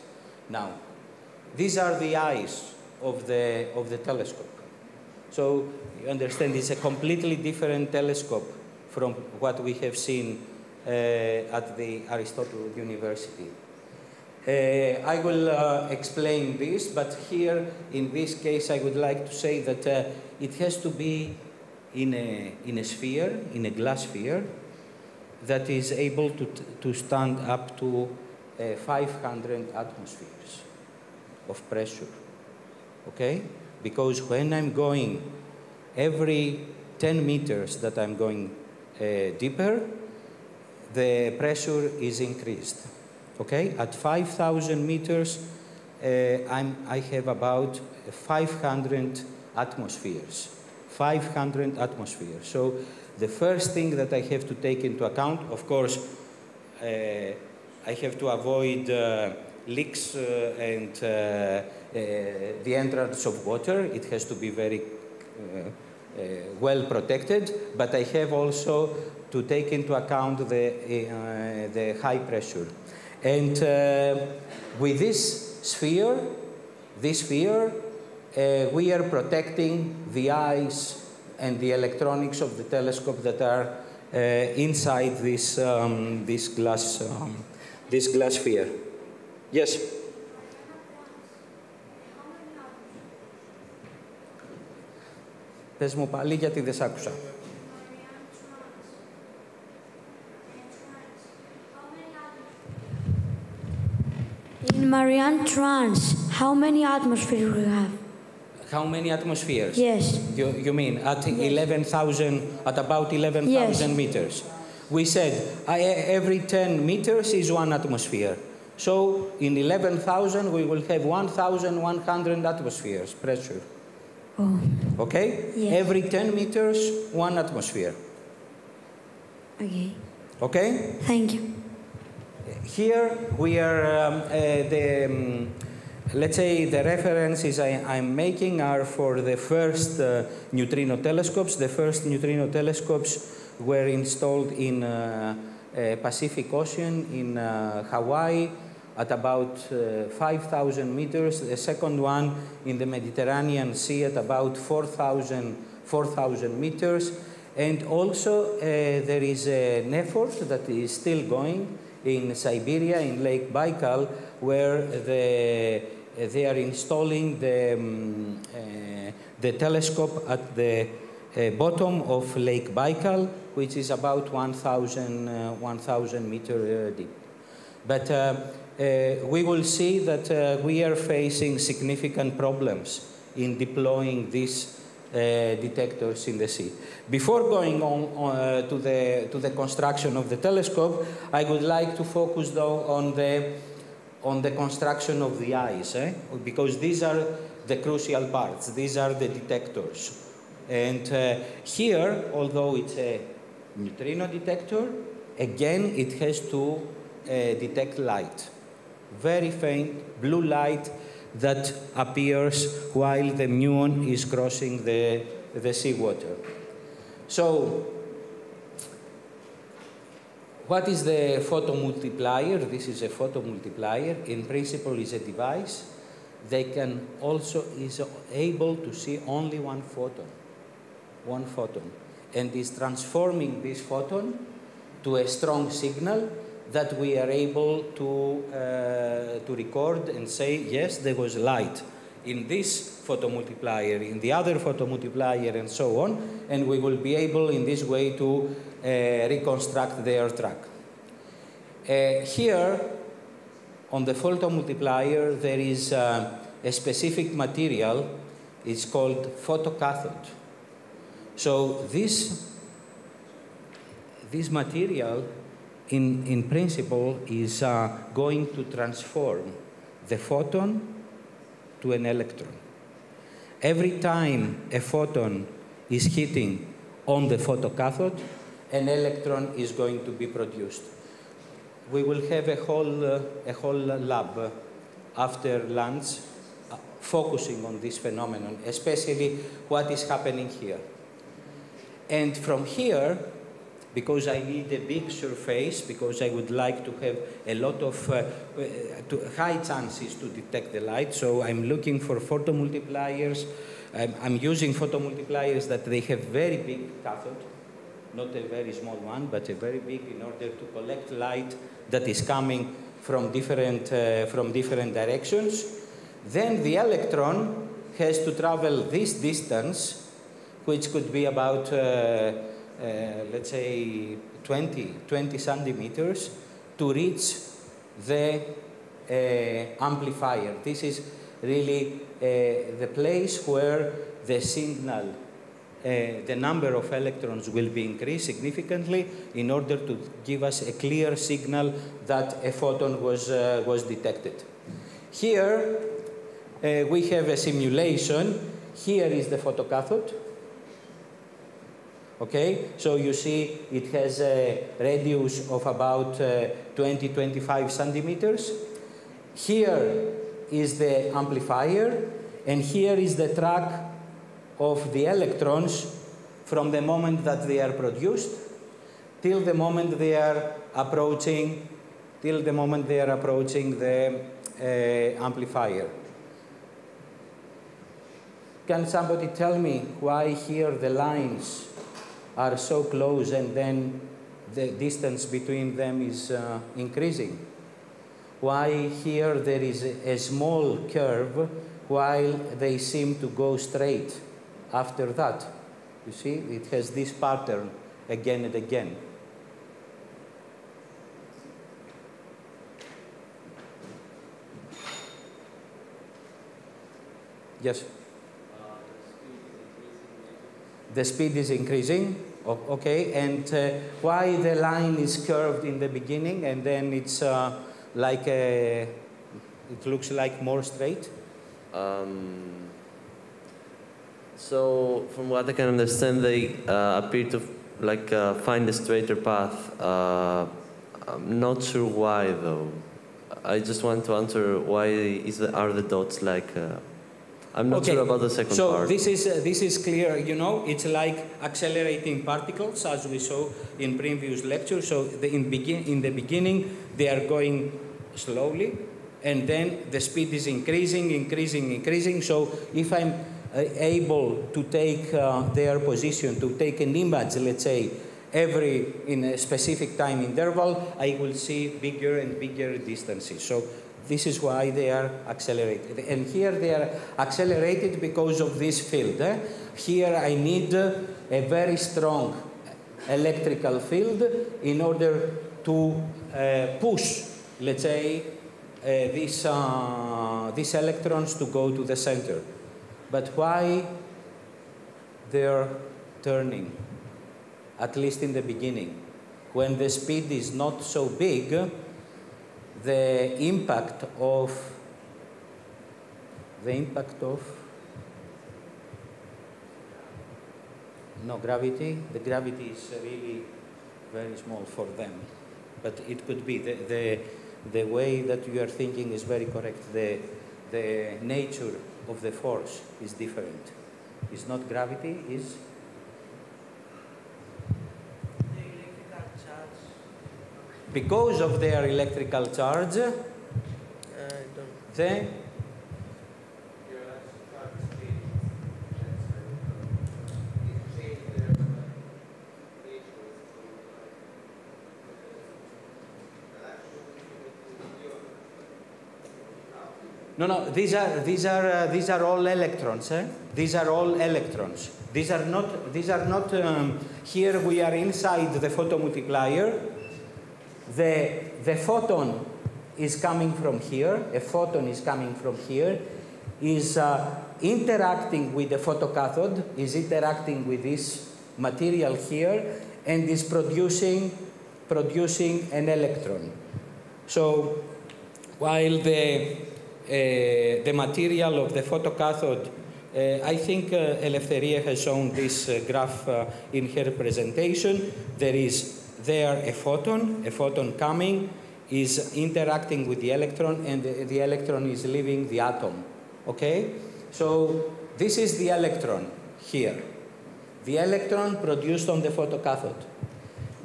now. These are the eyes of the telescope. So you understand it's a completely different telescope from what we have seen at the Aristotle University. I will explain this, but here, in this case, I would like to say that it has to be in a sphere, in a glass sphere, that is able to stand up to 500 atmospheres of pressure, okay? Because when I'm going, every 10 meters that I'm going deeper, the pressure is increased. Okay, at 5,000 meters, I have about 500 atmospheres. 500 atmospheres. So the first thing that I have to take into account, of course, I have to avoid leaks and the entrance of water. It has to be very well protected, but I have also to take into account the high pressure. And with this sphere, we are protecting the eyes and the electronics of the telescope that are inside this glass sphere. Yes. Πες μου πάλι γιατί δεν σ' άκουσα. In Marianne Trans, how many atmospheres do we have? How many atmospheres? Yes. You mean at 11,000, at about 11,000 Yes. meters? We said every 10 meters is one atmosphere. So in 11,000 we will have 1,100 atmospheres pressure. Oh. Okay? Yes. Every 10 meters, one atmosphere. Okay. Okay? Thank you. Here we are, let's say the references I'm making are for the first neutrino telescopes. The first neutrino telescopes were installed in Pacific Ocean in Hawaii at about 5,000 meters. The second one in the Mediterranean Sea at about 4,000 meters. And also there is an effort that is still going in Siberia, in Lake Baikal, where they are installing the telescope at the bottom of Lake Baikal, which is about 1,000 meter deep. But we will see that we are facing significant problems in deploying these detectors in the sea. Before going on to the construction of the telescope, I would like to focus though on the construction of the eyes, because these are the crucial parts. These are the detectors. And here, although it's a neutrino detector, again it has to detect light. Very faint blue light that appears while the muon is crossing the seawater. So, what is the photomultiplier? This is a photomultiplier. In principle, is a device. They can also is able to see only one photon, and is transforming this photon to a strong signal that we are able to record and say, yes, there was light in this photomultiplier, in the other photomultiplier, and so on, and we will be able in this way to reconstruct their track. Here, on the photomultiplier, there is a specific material. It's called photocathode. So this material, in principle, is going to transform the photon to an electron. Every time a photon is hitting on the photocathode, an electron is going to be produced. We will have a whole lab after lunch focusing on this phenomenon, especially what is happening here. And from here, because I need a big surface, because I would like to have a lot of high chances to detect the light, so I'm looking for photomultipliers. I'm using photomultipliers that they have very big cathode, not a very small one, but a very big, in order to collect light that is coming from different directions. Then the electron has to travel this distance, which could be about let's say 20 centimeters, to reach the amplifier. This is really the place where the signal the number of electrons will be increased significantly in order to give us a clear signal that a photon was detected. Here we have a simulation. Here is the photocathode. Okay, so you see it has a radius of about 20-25 centimeters. Here is the amplifier, and here is the track of the electrons from the moment that they are produced till the moment they are approaching the amplifier. Can somebody tell me why here the lines are so close and then the distance between them is increasing? Why here there is a small curve while they seem to go straight after that? You see, it has this pattern again and again. Yes? The speed is increasing, okay, and why the line is curved in the beginning and then it's like it looks like more straight? So, from what I can understand, they appear to find a straighter path. I'm not sure why, though. I just want to answer why are the dots like. I'm not sure about the second part. So this is clear. You know, it's like accelerating particles, as we saw in previous lectures. So in the beginning, they are going slowly, and then the speed is increasing. So if I'm able to take their position, to take an image, let's say, in a specific time interval, I will see bigger and bigger distances. So this is why they are accelerated. And here they are accelerated because of this field. Here I need a very strong electrical field in order to push, let's say, these electrons to go to the center. But why they're turning, at least in the beginning? When the speed is not so big, the impact of gravity. The gravity is really very small for them, but it could be the way that you are thinking is very correct. The nature of the force is different. It's not gravity. Is because of their electrical charge, they No, these are all electrons. These are all electrons. These are not. Here we are inside the photomultiplier. The photon is coming from here. A photon is coming from here. Is interacting with the photocathode. Is interacting with this material here, and is producing an electron. So while the material of the photocathode, I think Eleftheria has shown this graph in her presentation. There is a photon coming, is interacting with the electron, and the electron is leaving the atom. Okay? So this is the electron here. The electron produced on the photocathode.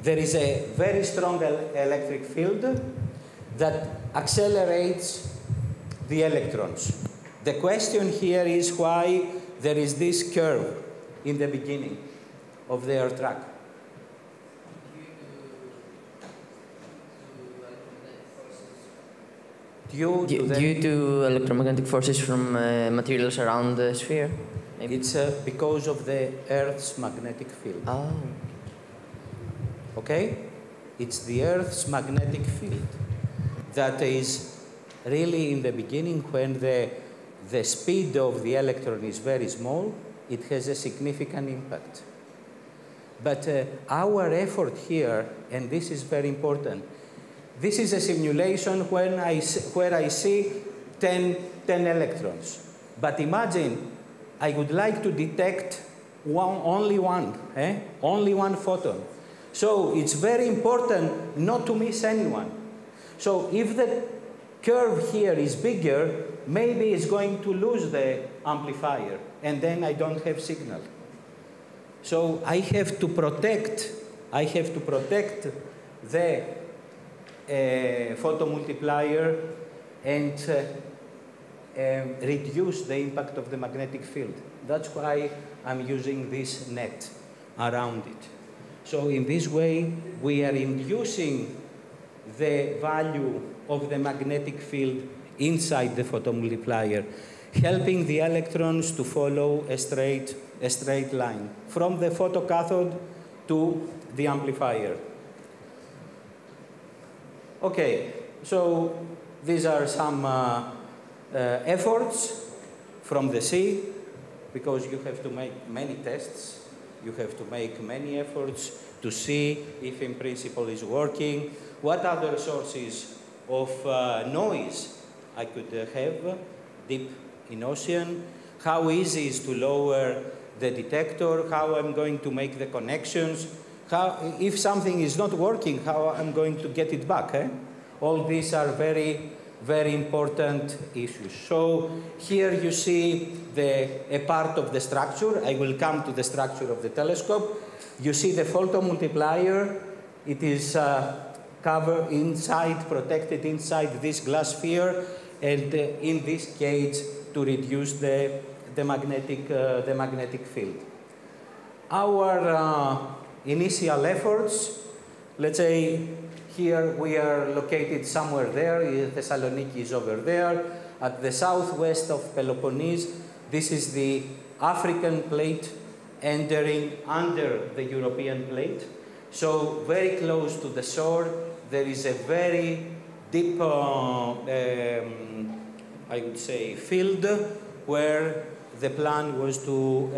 There is a very strong electric field that accelerates the electrons. The question here is why there is this curve in the beginning of their track. Due to electromagnetic forces from materials around the sphere? Maybe? It's because of the Earth's magnetic field. Oh. Okay? It's the Earth's magnetic field that is really in the beginning when the speed of the electron is very small. it has a significant impact. But our effort here, and this is very important, this is a simulation where I see 10 electrons. But imagine I would like to detect only one photon. So it's very important not to miss anyone. So if the curve here is bigger, maybe it's going to lose the amplifier, and then I don't have signal. So I have to protect the photomultiplier and reduce the impact of the magnetic field. That's why I'm using this net around it. So in this way, we are inducing the value of the magnetic field inside the photomultiplier, helping the electrons to follow a straight line from the photocathode to the amplifier. Okay, so these are some efforts from the sea, because you have to make many tests. You have to make many efforts to see if in principle is working, what other sources of noise I could have deep in ocean, how easy is to lower the detector, how I'm going to make the connections, how, if something is not working, how I'm going to get it back. All these are very, very important issues. So here you see a part of the structure. I will come to the structure of the telescope. You see the photomultiplier. It is covered inside, protected inside this glass sphere, and in this cage to reduce the magnetic field. Our initial efforts, let's say here we are located somewhere there, Thessaloniki is over there, at the southwest of Peloponnese. This is the African plate entering under the European plate. So very close to the shore, there is a very deep, I would say, field where the plan was to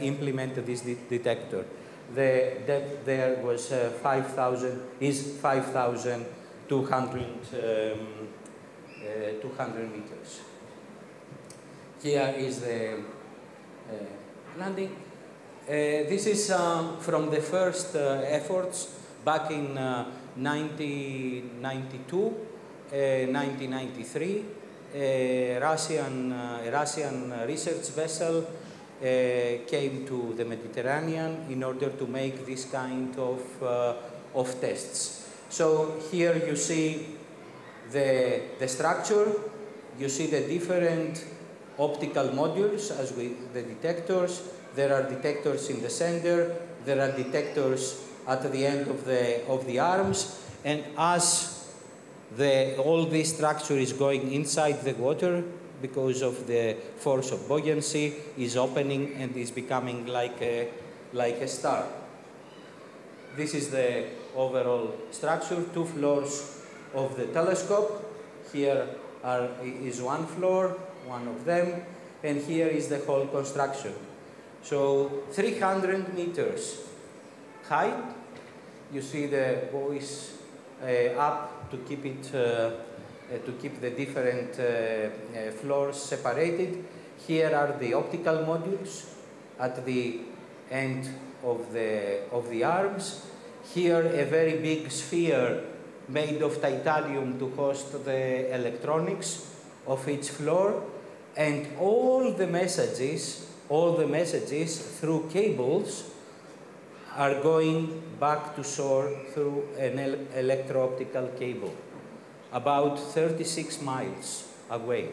implement this detector. The depth there was 5,200 meters. Here is the landing. This is from the first efforts back in 1992, 1993. A Russian research vessel came to the Mediterranean in order to make this kind of tests. So here you see the structure, you see the different optical modules as with the detectors. There are detectors in the center, there are detectors at the end of the arms, and as all this structure is going inside the water, because of the force of buoyancy, is opening and is becoming like a star. This is the overall structure, 2 floors of the telescope. Here is one floor, one of them, and here is the whole construction. So 300 meters height. You see the buoys up to keep it to keep the different floors separated. Here are the optical modules at the end of the arms. Here a very big sphere made of titanium to host the electronics of each floor, and all the messages through cables are going back to shore through an electro-optical cable, about 36 miles away.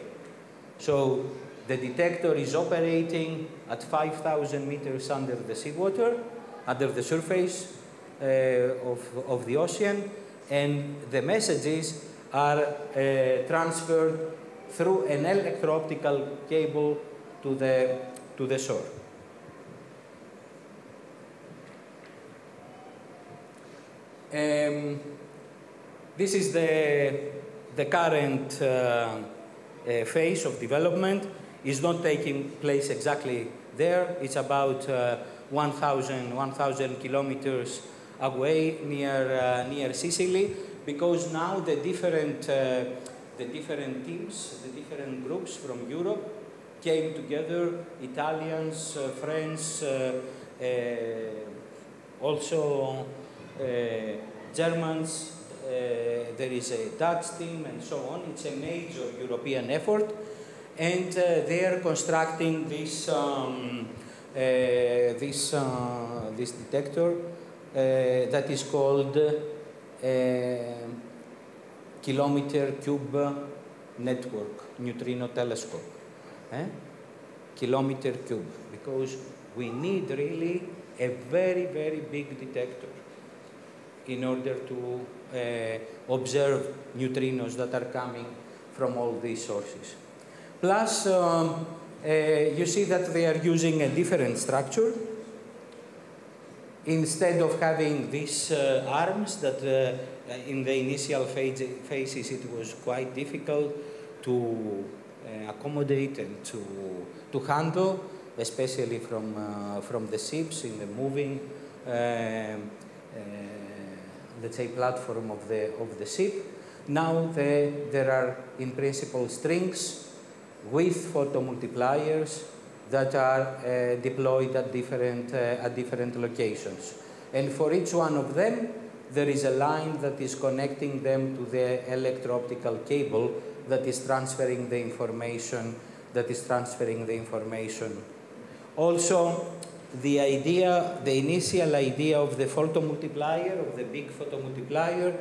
So the detector is operating at 5,000 meters under the seawater, under the surface of the ocean, and the messages are transferred through an electro-optical cable to the shore. This is the current phase of development. Is not taking place exactly there. It's about 1,000 kilometers away near Sicily, because now the different teams, the different groups from Europe came together, Italians, French, also Germans, there is a Dutch team and so on. It's a major European effort, and they are constructing this this detector that is called kilometer cube network, neutrino telescope. Kilometer cube, because we need really a very, very big detector in order to observe neutrinos that are coming from all these sources. Plus, you see that they are using a different structure. Instead of having these arms that in the initial phases it was quite difficult to accommodate and to handle, especially from the ships in the moving, let's say, platform of the ship. Now there are in principle strings with photomultipliers that are deployed at different locations. And for each one of them, there is a line that is connecting them to the electro-optical cable that is transferring the information. Also, the initial idea of the photomultiplier, of the big photomultiplier,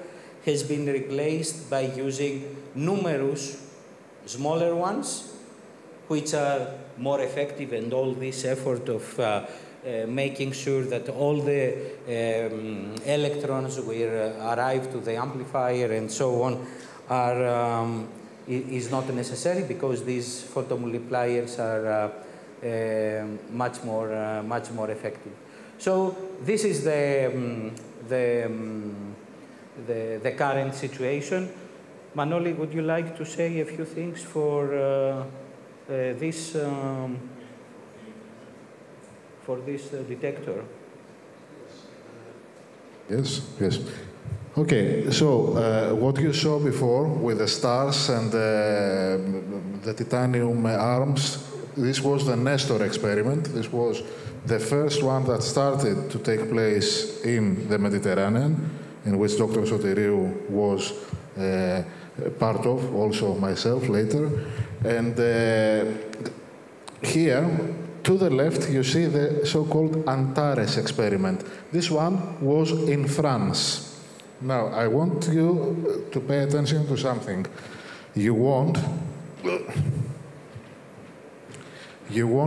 has been replaced by using numerous smaller ones, which are more effective, and all this effort of making sure that all the electrons will arrive to the amplifier and so on is not necessary, because these photomultipliers are much more effective. So this is the current situation. Manoli, would you like to say a few things for this detector? Yes, yes. Okay, so what you saw before with the stars and the titanium arms, this was the Nestor experiment. This was the first one that started to take place in the Mediterranean, in which Dr. Sotiriou was part of, also myself later. And here, to the left, you see the so-called Antares experiment. This one was in France. Now, I want you to pay attention to something. You want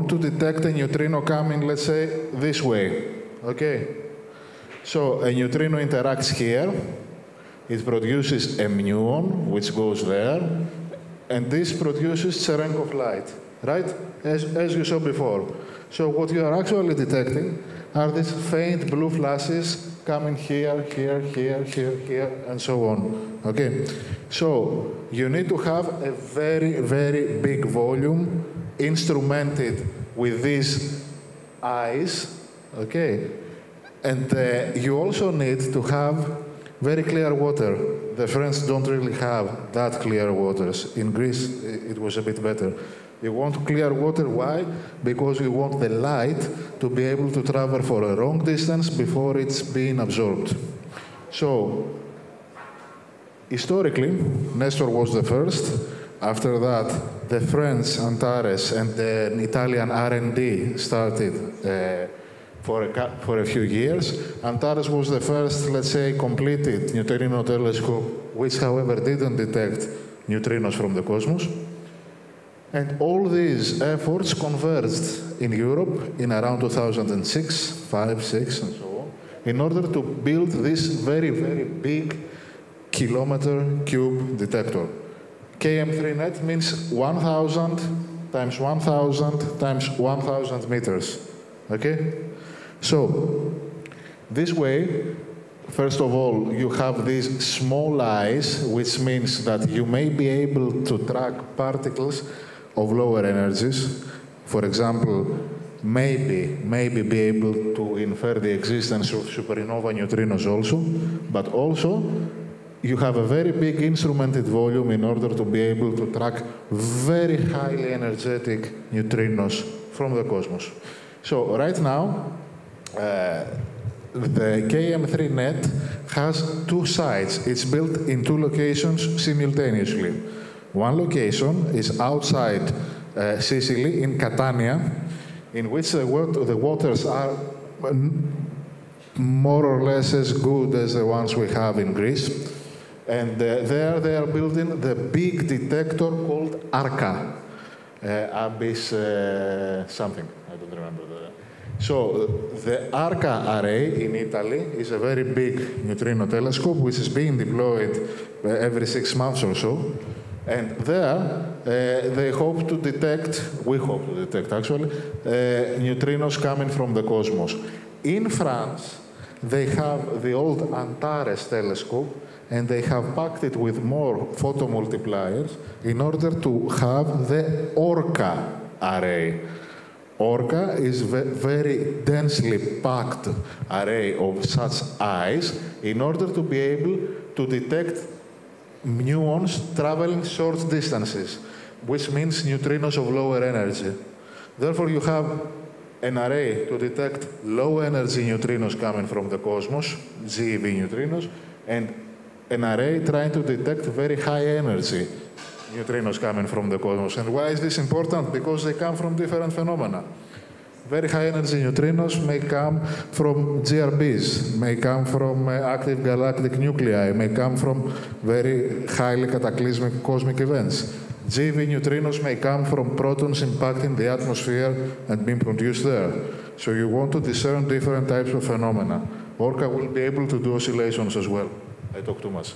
to detect a neutrino coming, let's say, this way, okay? So a neutrino interacts here. It produces a muon, which goes there, and this produces Cherenkov light, right? As you saw before. So what you are actually detecting are these faint blue flashes coming here, here, here, here, here, and so on, okay? So you need to have a very, very big volume instrumented with these eyes, okay? And you also need to have very clear water. The French don't really have that clear waters. In Greece, it was a bit better. You want clear water, why? Because you want the light to be able to travel for a long distance before it's being absorbed. So, historically, Nestor was the first. After that, the French Antares and the Italian R&D started for a few years. Antares was the first, let's say, completed neutrino telescope, which, however, didn't detect neutrinos from the cosmos. And all these efforts converged in Europe in around 2006, 5, 6, and so on, in order to build this very, very big kilometer cube detector. KM3net means 1,000 times 1,000 times 1,000 meters, okay? So, this way, first of all, you have these small eyes, which means that you may be able to track particles of lower energies. For example, maybe be able to infer the existence of supernova neutrinos also, but also you have a very big instrumented volume in order to be able to track very highly energetic neutrinos from the cosmos. So right now, the KM3 net has two sites. It's built in two locations simultaneously. One location is outside Sicily, in Catania, in which the waters are more or less as good as the ones we have in Greece. And there they are building the big detector called ARCA, Abyss something, I don't remember. So the ARCA array in Italy is a very big neutrino telescope which is being deployed every 6 months or so. And there, we hope to detect actually, neutrinos coming from the cosmos. In France, they have the old Antares telescope, and they have packed it with more photomultipliers in order to have the ORCA array. ORCA is a very densely packed array of such eyes in order to be able to detect muons traveling short distances, which means neutrinos of lower energy. Therefore, you have an array to detect low-energy neutrinos coming from the cosmos, GeV neutrinos, and an array trying to detect very high-energy neutrinos coming from the cosmos. And why is this important? Because they come from different phenomena. Very high-energy neutrinos may come from GRBs, may come from active galactic nuclei, may come from very highly cataclysmic cosmic events. GeV neutrinos may come from protons impacting the atmosphere and being produced there. So you want to discern different types of phenomena. ORCA will be able to do oscillations as well. I talk too much.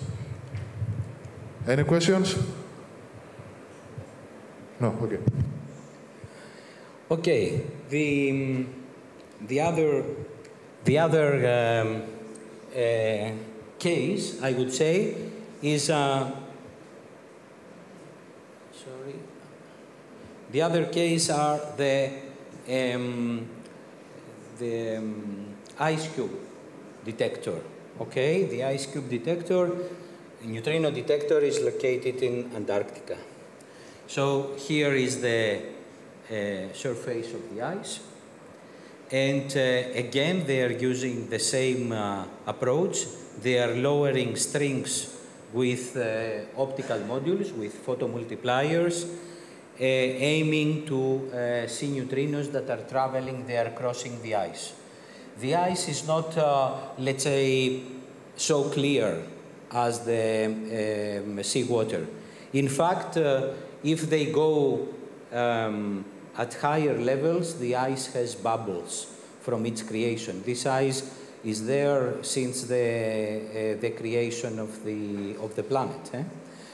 Any questions? No, okay. Okay, the other case, I would say, is the other case are the ice cube detector. Okay, the ice cube detector, neutrino detector, is located in Antarctica. So here is the surface of the ice. And again, they are using the same approach. They are lowering strings with optical modules, with photomultipliers, aiming to see neutrinos that are traveling, they are crossing the ice. The ice is not, let's say, so clear as the seawater. In fact, if they go at higher levels, the ice has bubbles from its creation. This ice is there since the creation of the planet.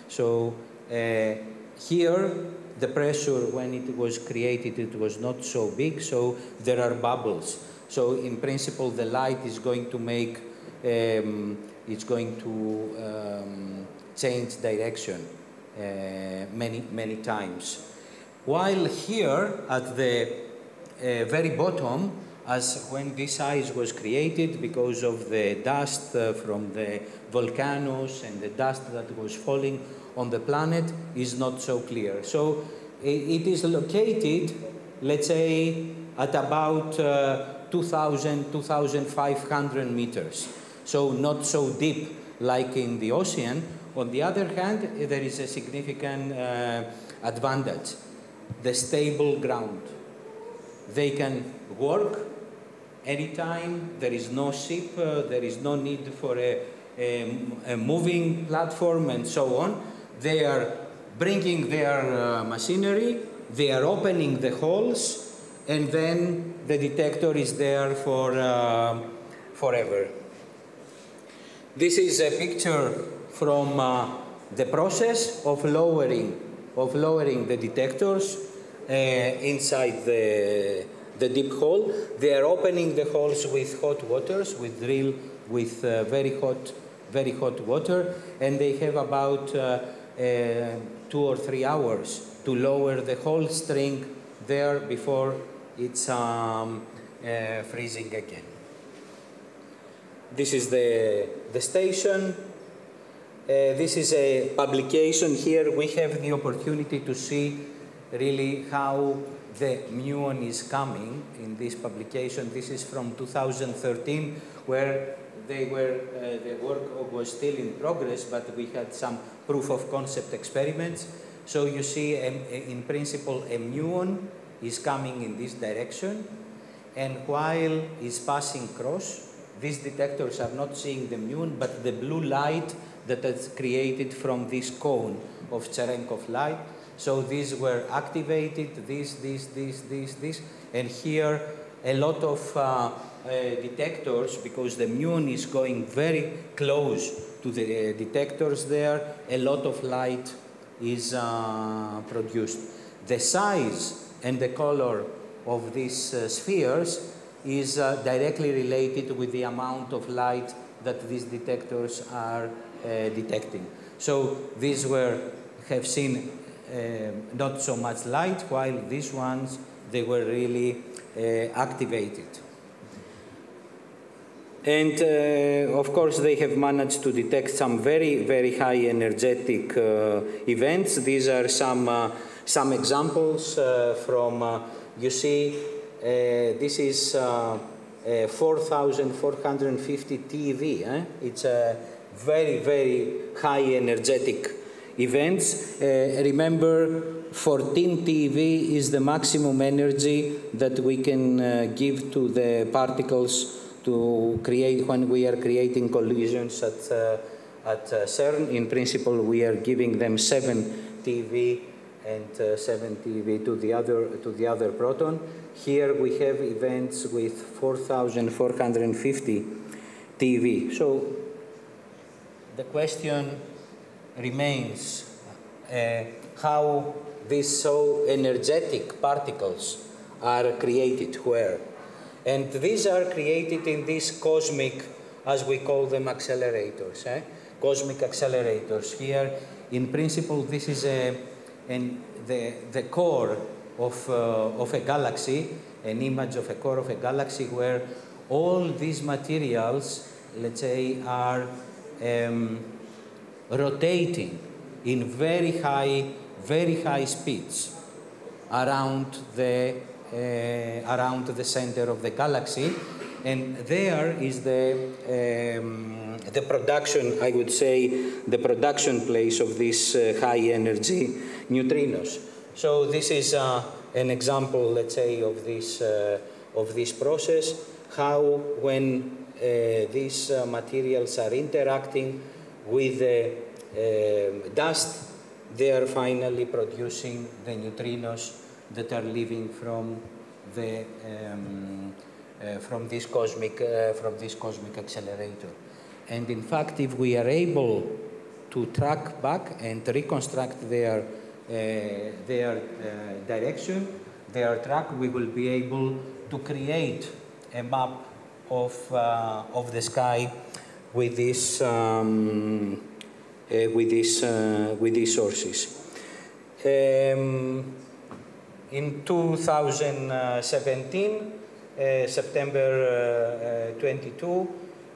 So here, the pressure when it was created, it was not so big, so there are bubbles. So in principle, the light is going to make, it's going to change direction many times. While here at the very bottom, as when this ice was created, because of the dust from the volcanoes and the dust that was falling on the planet, is not so clear. So it is located, let's say, at about 2,500 meters. So not so deep like in the ocean. On the other hand, there is a significant advantage, the stable ground. They can work anytime, there is no ship, there is no need for a moving platform and so on. They are bringing their machinery, they are opening the holes, and then the detector is there for forever. This is a picture from the process of lowering the detectors inside the deep hole. They are opening the holes with hot waters, with very hot water, and they have about 2 or 3 hours to lower the whole string there before it's freezing again. This is the station. This is a publication. Here we have the opportunity to see really how the muon is coming in this publication. This is from 2013, where the work was still in progress, but we had some proof of concept experiments. So you see, in principle, a muon is coming in this direction, and while it's passing across, these detectors are not seeing the muon, but the blue light that is created from this cone of Cherenkov light. So these were activated, this, and here a lot of detectors, because the muon is going very close to the detectors there, a lot of light is produced. The size and the color of these spheres is directly related with the amount of light that these detectors are detecting. So these have seen not so much light, while these ones, they were really activated. And of course, they have managed to detect some very, very high energetic events. These are some examples from, you see, this is 4,450 TeV. It's a very, very high energetic events. Remember, 14 TeV is the maximum energy that we can give to the particles to create when we are creating collisions at CERN. In principle, we are giving them 7 TeV and 7 TeV to the other proton. Here we have events with 4,450 TeV. So the question remains how these so energetic particles are created where. And these are created in these cosmic, as we call them, accelerators. Cosmic accelerators. Here, in principle, this is the core of a galaxy, an image of a core of a galaxy where all these materials, let's say, are rotating in very high speeds around the center of the galaxy, and there is the production, I would say, the production place of these high energy neutrinos. So this is an example, let's say, of this process, how when these materials are interacting with the dust, they are finally producing the neutrinos that are leaving from this cosmic accelerator. And in fact, if we are able to track back and reconstruct their direction, their track, we will be able to create a map of the sky with these sources. In 2017, September 22,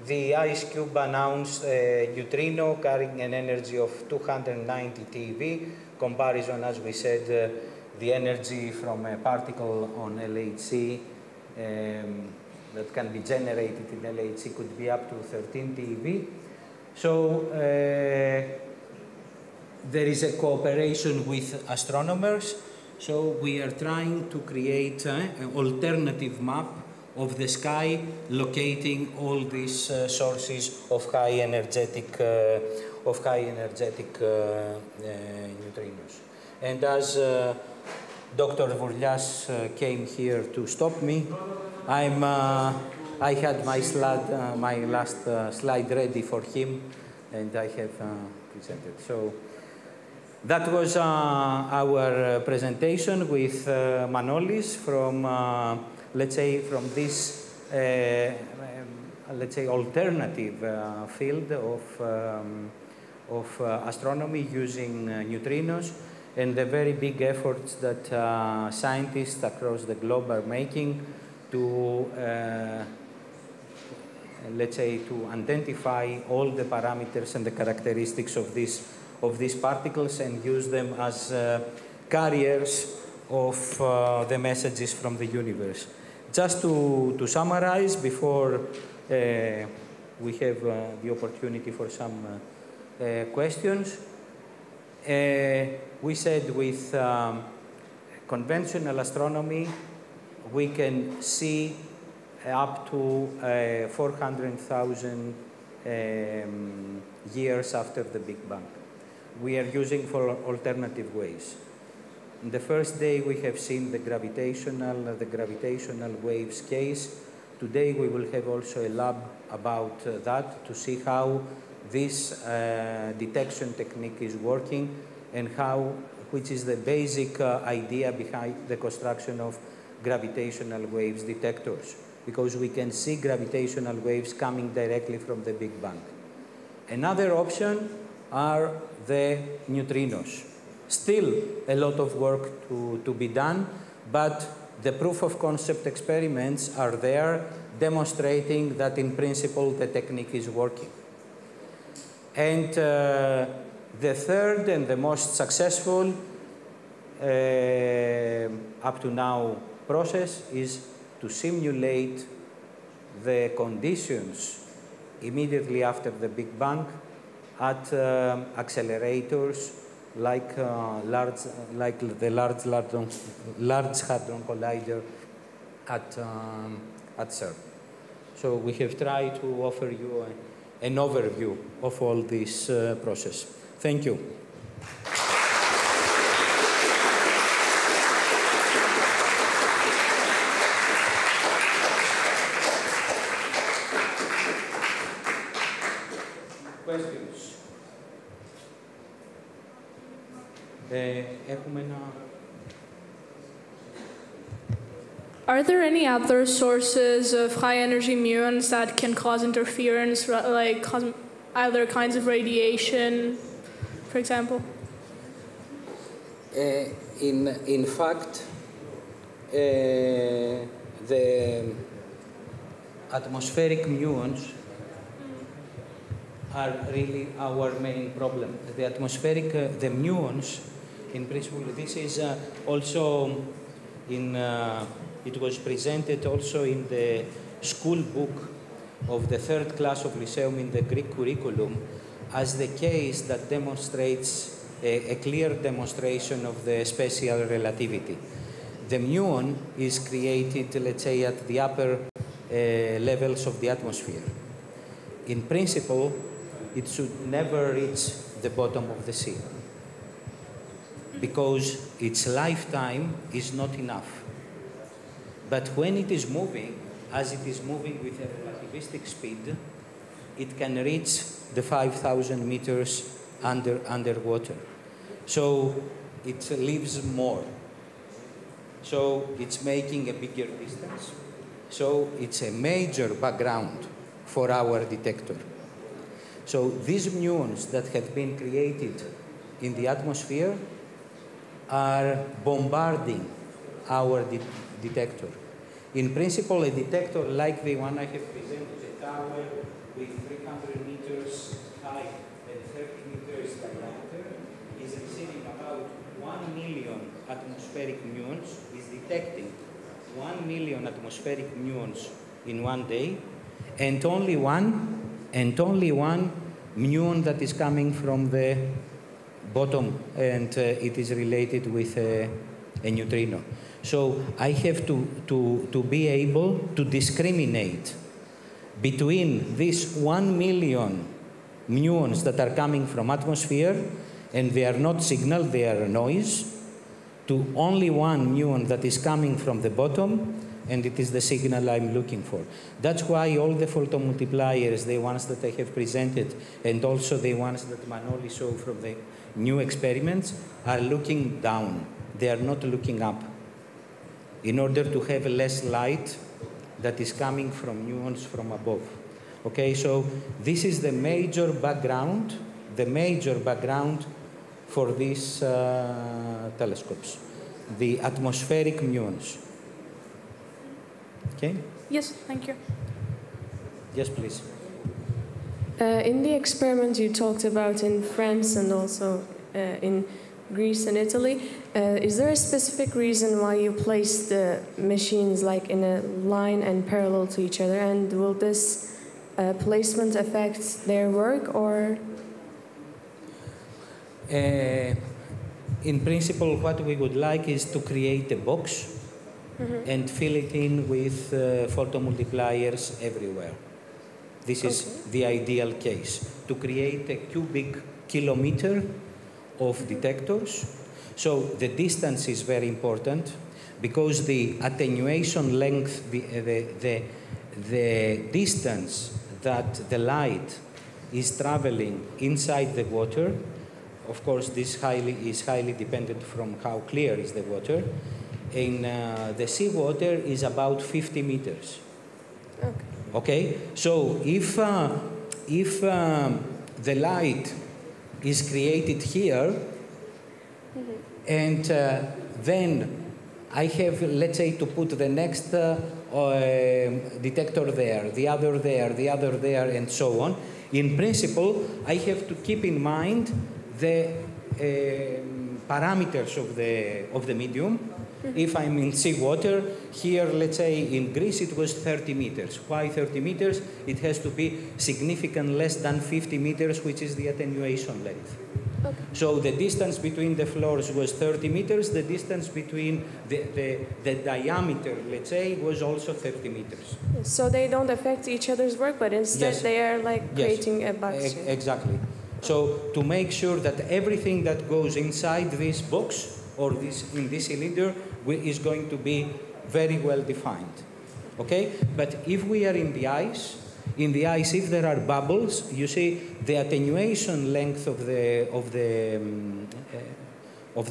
the IceCube announced a neutrino carrying an energy of 290 TeV. Comparison, as we said, the energy from a particle on LHC that can be generated in LHC could be up to 13 TeV. So there is a cooperation with astronomers. So we are trying to create an alternative map of the sky, locating all these sources of high energetic neutrinos. And as Dr. Vourlias came here to stop me, I had my last slide ready for him, and I have presented. So that was our presentation with Manolis from, let's say, from this, let's say, alternative field of astronomy using neutrinos. and the very big efforts that scientists across the globe are making to, let's say, to identify all the parameters and the characteristics of these particles and use them as carriers of the messages from the universe. Just to summarize, before we have the opportunity for some questions, we said with conventional astronomy, we can see up to 400,000 years after the Big Bang. We are using for alternative ways. In the first day, we have seen the gravitational waves case. Today, we will have also a lab about that to see how this detection technique is working and which is the basic idea behind the construction of gravitational waves detectors, because we can see gravitational waves coming directly from the Big Bang. Another option are the neutrinos. Still a lot of work to be done, but the proof of concept experiments are there demonstrating that in principle the technique is working. And the third and the most successful up to now process is to simulate the conditions immediately after the Big Bang at accelerators like the Large Hadron Collider at CERN. So we have tried to offer you an overview of all this process. Thank you. Questions? Are there any other sources of high-energy muons that can cause interference, like other kinds of radiation, for example? In fact, the atmospheric muons are really our main problem. The atmospheric, the muons, in principle, this is also in, it was presented also in the school book of the third class of Lyceum in the Greek curriculum as the case that demonstrates a clear demonstration of the special relativity. The muon is created, let's say, at the upper levels of the atmosphere. In principle, it should never reach the bottom of the sea because its lifetime is not enough. But when it is moving, as it is moving with a relativistic speed, it can reach the 5,000 meters underwater. So it lives more. So it's making a bigger distance. So it's a major background for our detector. So these muons that have been created in the atmosphere are bombarding our detector. In principle, a detector like the one I have presented, a tower with 300 meters high and 30 meters diameter, is receiving about 1 million atmospheric muons, is detecting 1 million atmospheric muons in one day, and only one muon that is coming from the bottom, and it is related with a neutrino. So I have to be able to discriminate between these 1 million muons that are coming from atmosphere, and they are not signal, they are noise, to only one muon that is coming from the bottom, and it is the signal I'm looking for. That's why all the photomultipliers, the ones that I have presented, and also the ones that Manoli saw from the new experiments, are looking down. They are not looking up, in order to have less light that is coming from muons from above. Okay, so this is the major background for these telescopes, the atmospheric muons. Okay? Yes, thank you. Yes, please. In the experiment you talked about in France and also in Greece and Italy, is there a specific reason why you place the machines like in a line and parallel to each other? And will this placement affect their work or? In principle, what we would like is to create a box and fill it in with photomultipliers everywhere. This is the ideal case, to create a cubic kilometer of detectors. So the distance is very important because the attenuation length, the distance that the light is traveling inside the water, of course this is highly dependent from how clear is the water. In the seawater is about 50 meters. Okay, so if the light is created here, and then I have, let's say, to put the next detector there, the other there, and so on. In principle, I have to keep in mind the parameters of the medium. If I'm in seawater, here, let's say in Greece, it was 30 meters. Why 30 meters? It has to be significantly less than 50 meters, which is the attenuation length. So the distance between the floors was 30 meters. The distance between the diameter, let's say, was also 30 meters. So they don't affect each other's work, but instead they are like creating a box. Exactly. So to make sure that everything that goes inside this box or in this cylinder is going to be very well defined. Okay? But if we are in the ice, if there are bubbles, you see the attenuation length of the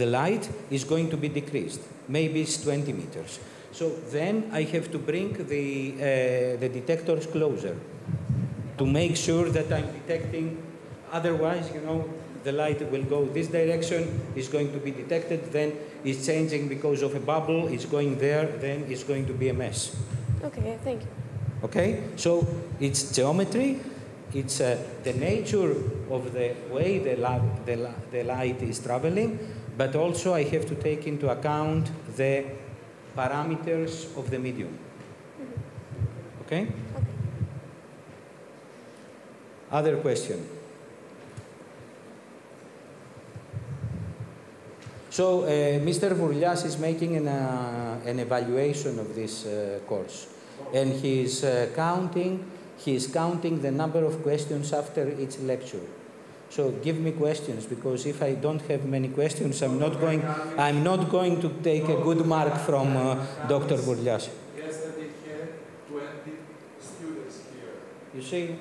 light is going to be decreased. Maybe it's 20 meters. So then I have to bring the detectors closer to make sure that I'm detecting. Otherwise, the light will go this direction, is going to be detected, then it's changing because of a bubble, it's going there, then it's going to be a mess. Okay, thank you. Okay, so it's geometry, it's the nature of the way the light is traveling, but also I have to take into account the parameters of the medium. Okay? Other question? So Mr. Vourlias is making an evaluation of this course, and he is counting the number of questions after each lecture. So give me questions, because if I don't have many questions, I'm not going to take a good mark from Dr. Vourlias. Yesterday he had 20 students here. You see,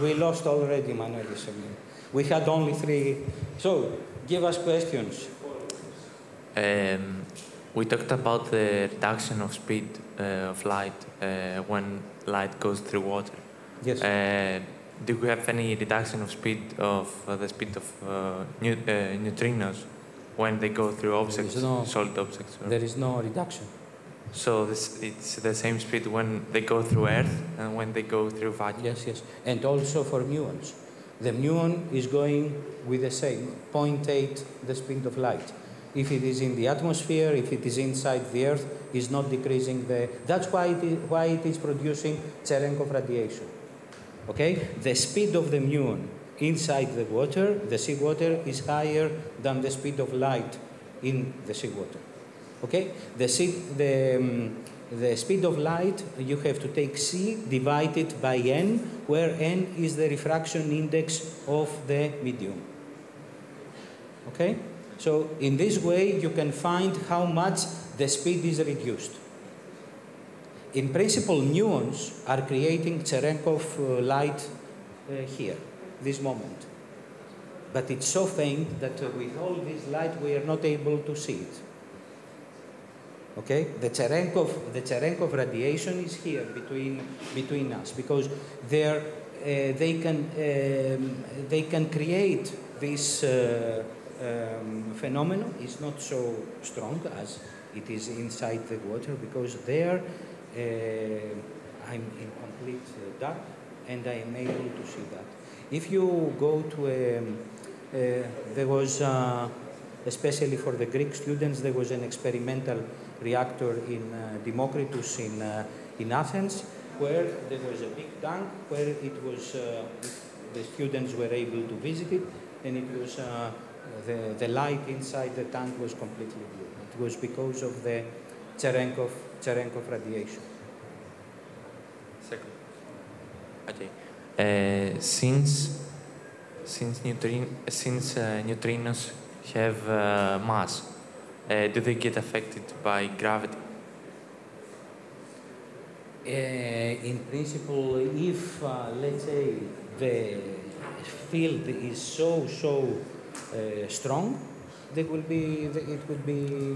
we lost already, Manuel. We had only 3. So give us questions. We talked about the reduction of speed of light when light goes through water. Yes. Do we have any reduction of speed of the speed of neutrinos when they go through objects, solid objects? There is no reduction. So it's the same speed when they go through Earth and when they go through vacuum? Yes, yes. And also for muons. The muon is going with the same 0.8 the speed of light. If it is in the atmosphere, if it is inside the Earth, is not decreasing that's why it is producing Cherenkov radiation. Okay? The speed of the muon inside the water, the seawater, is higher than the speed of light in the seawater. Okay? The speed of light, you have to take c divided by n, where n is the refraction index of the medium. Okay? So in this way, you can find how much the speed is reduced. In principle, muons are creating Cherenkov light here, this moment. But it's so faint that with all this light, we are not able to see it. Okay? The Cherenkov radiation is here between us, because they can create this phenomenon is not so strong as it is inside the water, because there I'm in complete dark and I am able to see that. If you go to there was, especially for the Greek students, there was an experimental reactor in Democritus in Athens, where there was a big tank where it was, the students were able to visit it, and it was, the light inside the tank was completely blue. It was because of the Cherenkov radiation. Second. Okay. Since neutrinos have mass, do they get affected by gravity? In principle, if let's say the field is so strong, it would be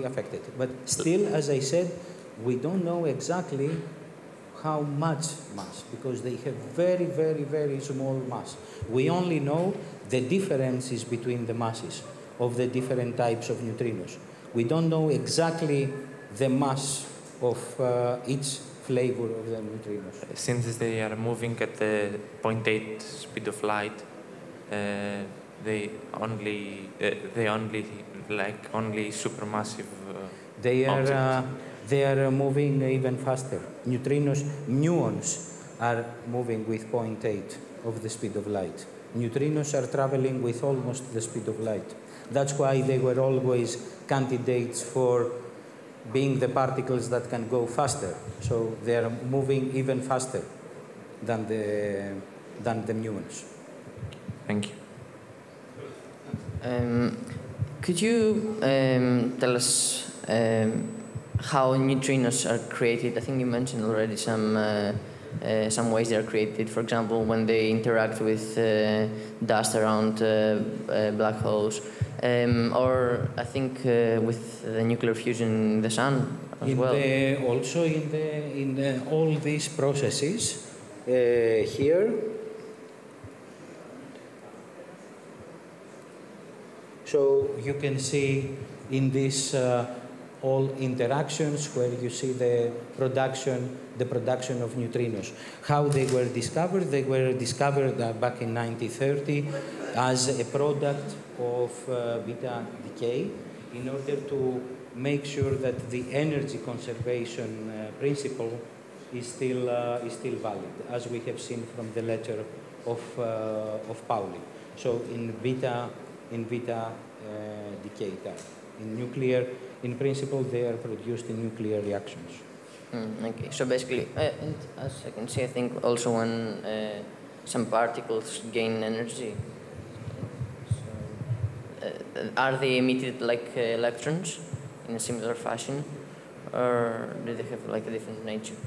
affected. But still, as I said, we don't know exactly how much mass, because they have very small mass. We only know the differences between the masses of the different types of neutrinos. We don't know exactly the mass of each flavor of the neutrinos. Since they are moving at the 0.8 speed of light, they only supermassive objects. They are moving even faster. Neutrinos, muons, are moving with 0.8 of the speed of light. Neutrinos are traveling with almost the speed of light. That's why they were always candidates for being the particles that can go faster. So they are moving even faster than the muons. Thank you. Could you tell us how neutrinos are created? I think you mentioned already some ways they are created. For example, when they interact with dust around black holes, or I think with the nuclear fusion in the sun as well. Also in all these processes here. So you can see in this all interactions where you see the production of neutrinos. How they were discovered? They were discovered back in 1930 as a product of beta decay, in order to make sure that the energy conservation principle is still valid, as we have seen from the letter of Pauli. So in beta decay type. In nuclear, in principle, they are produced in nuclear reactions. Okay, so basically, and as I can see, I think also when some particles gain energy, are they emitted like electrons in a similar fashion, or do they have like a different nature?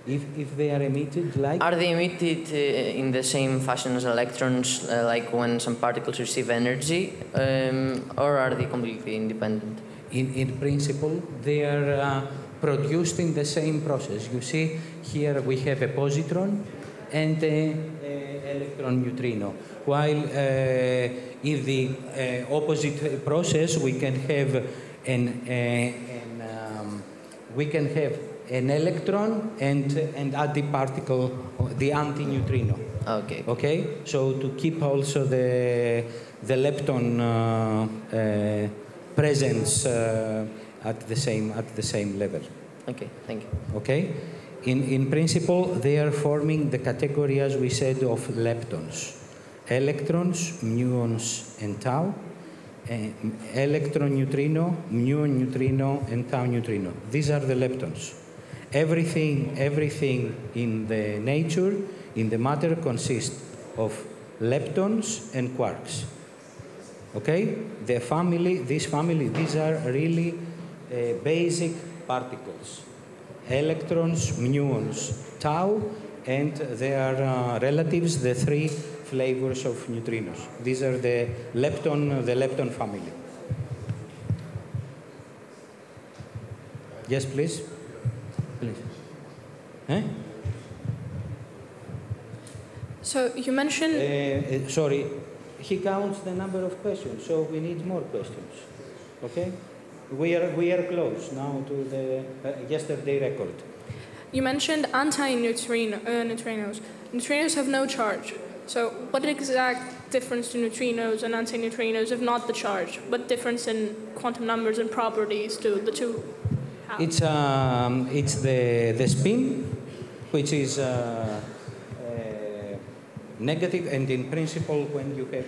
If they are emitted like? Are they emitted in the same fashion as electrons, like when some particles receive energy, or are they completely independent? In principle, they are produced in the same process. You see, here we have a positron and an electron neutrino, while in the opposite process we can have an electron and antiparticle, the antineutrino. Okay. Okay. So to keep also the lepton presence at the same level. Okay. Thank you. Okay. In principle, they are forming the category, as we said, of leptons: electrons, muons, and tau. Electron neutrino, muon neutrino, and tau neutrino. These are the leptons. Everything in the nature, in the matter, consists of leptons and quarks. Okay? These are really basic particles. Electrons, muons, tau, and their relatives, the three flavors of neutrinos. These are the lepton family. Yes, please. Please. So you mentioned. Sorry, he counts the number of questions, so we need more questions. Okay? We are close now to the yesterday record. You mentioned neutrinos. Neutrinos have no charge. So what exact difference do neutrinos and antineutrinos, if not the charge? What difference in quantum numbers and properties do the two have? It's the spin, which is negative, and in principle, when you have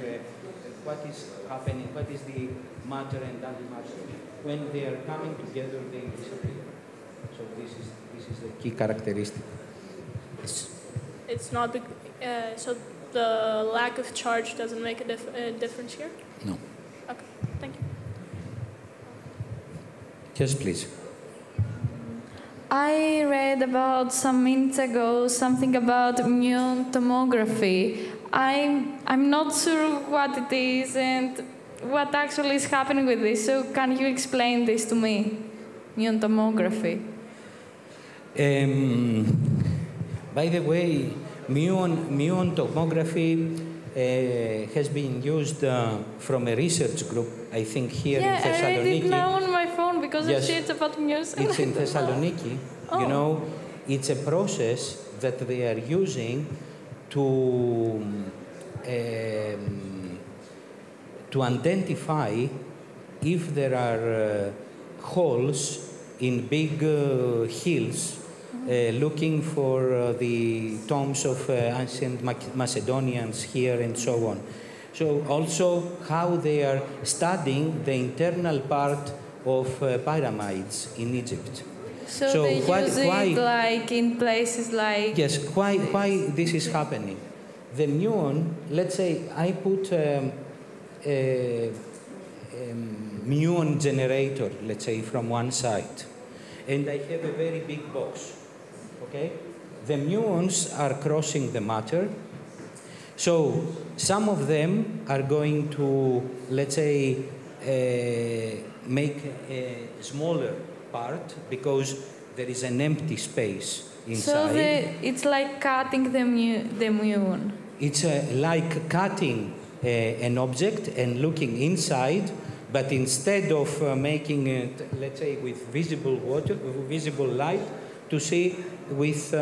what is happening, what is the matter and antimatter? When they are coming together, they disappear. So this is the key characteristic. It's not so the lack of charge doesn't make a difference here? No. Okay, thank you. Yes, please. I read about some minutes ago something about muon tomography. I'm not sure what it is and what actually is happening with this. So can you explain this to me? Muon tomography. By the way, muon tomography has been used from a research group, I think, here in Thessaloniki. Yeah, I read it now on my phone because yes, I shared about news. It's in Thessaloniki. Oh. You know, it's a process that they are using to identify if there are holes in big hills looking for the tombs of ancient Macedonians here and so on. So also how they are studying the internal part of pyramids in Egypt. So they use it like in places like... Yes, why this is happening? The muon, let's say I put a muon generator, let's say, from one side, and I have a very big box. Okay? The muons are crossing the matter. So some of them are going to, let's say, make a smaller part because there is an empty space inside. So it's like cutting the muon. It's like cutting an object and looking inside, but instead of making it, let's say, with visible light, to see with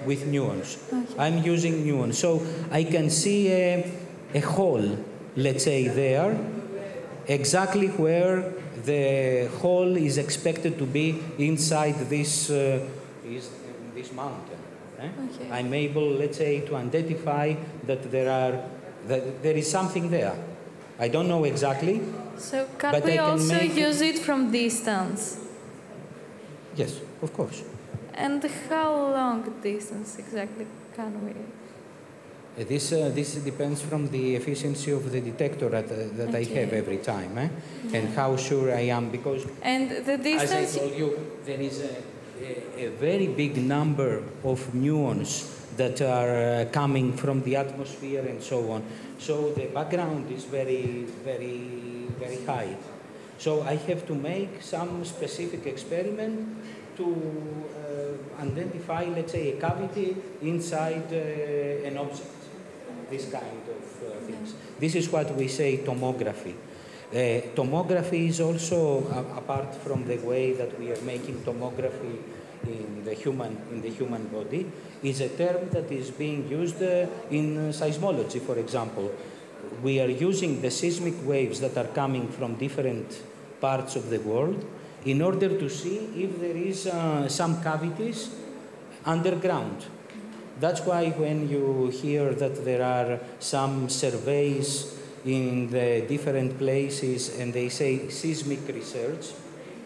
muons. Okay. I'm using muons. So I can see a hole, let's say there, exactly where the hole is expected to be inside this mountain. Okay. I'm able, let's say, to identify that there is something there. I don't know exactly. So can we also use it from distance? Yes, of course. And how long distance exactly can we? This depends from the efficiency of the detector that I have every time, and how sure I am, because and the distance, as I told you, there is a very big number of muons that are coming from the atmosphere and so on. So the background is very, very, very high. So I have to make some specific experiment to identify, let's say, a cavity inside an object. This kind of things. This is what we say tomography. Tomography is also, apart from the way that we are making tomography in the human body, is a term that is being used in seismology, for example. We are using the seismic waves that are coming from different parts of the world in order to see if there is some cavities underground. That's why when you hear that there are some surveys in the different places and they say seismic research,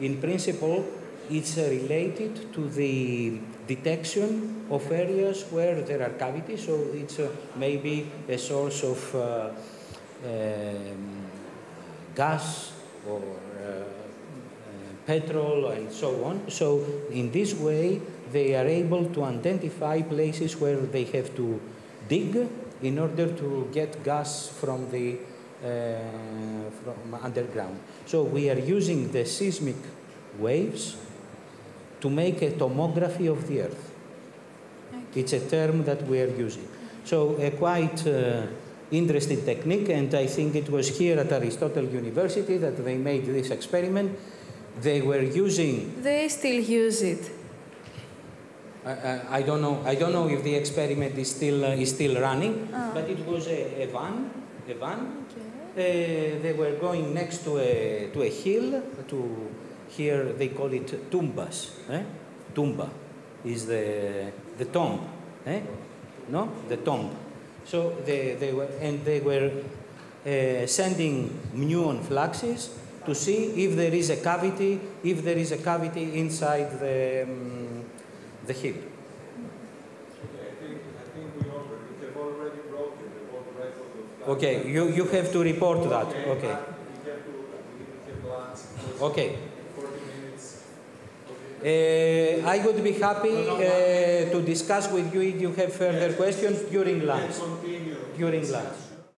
in principle it's related to the detection of areas where there are cavities, so it's maybe a source of gas or petrol and so on. So in this way they are able to identify places where they have to dig in order to get gas from the from underground. So we are using the seismic waves to make a tomography of the Earth. It's a term that we are using. So a quite interesting technique, and I think it was here at Aristotle University that they made this experiment. They were using... They still use it. I don't know. I don't know if the experiment is still running, but it was a van. Okay. They were going next to a hill. Here they call it tumbas. Tumba is the tomb. No, the tomb. So they were sending muon fluxes to see if there is a cavity. If there is a cavity inside the hill. Okay, you have to report that. Okay. Okay. I would be happy to discuss with you if you have further questions during lunch. During lunch.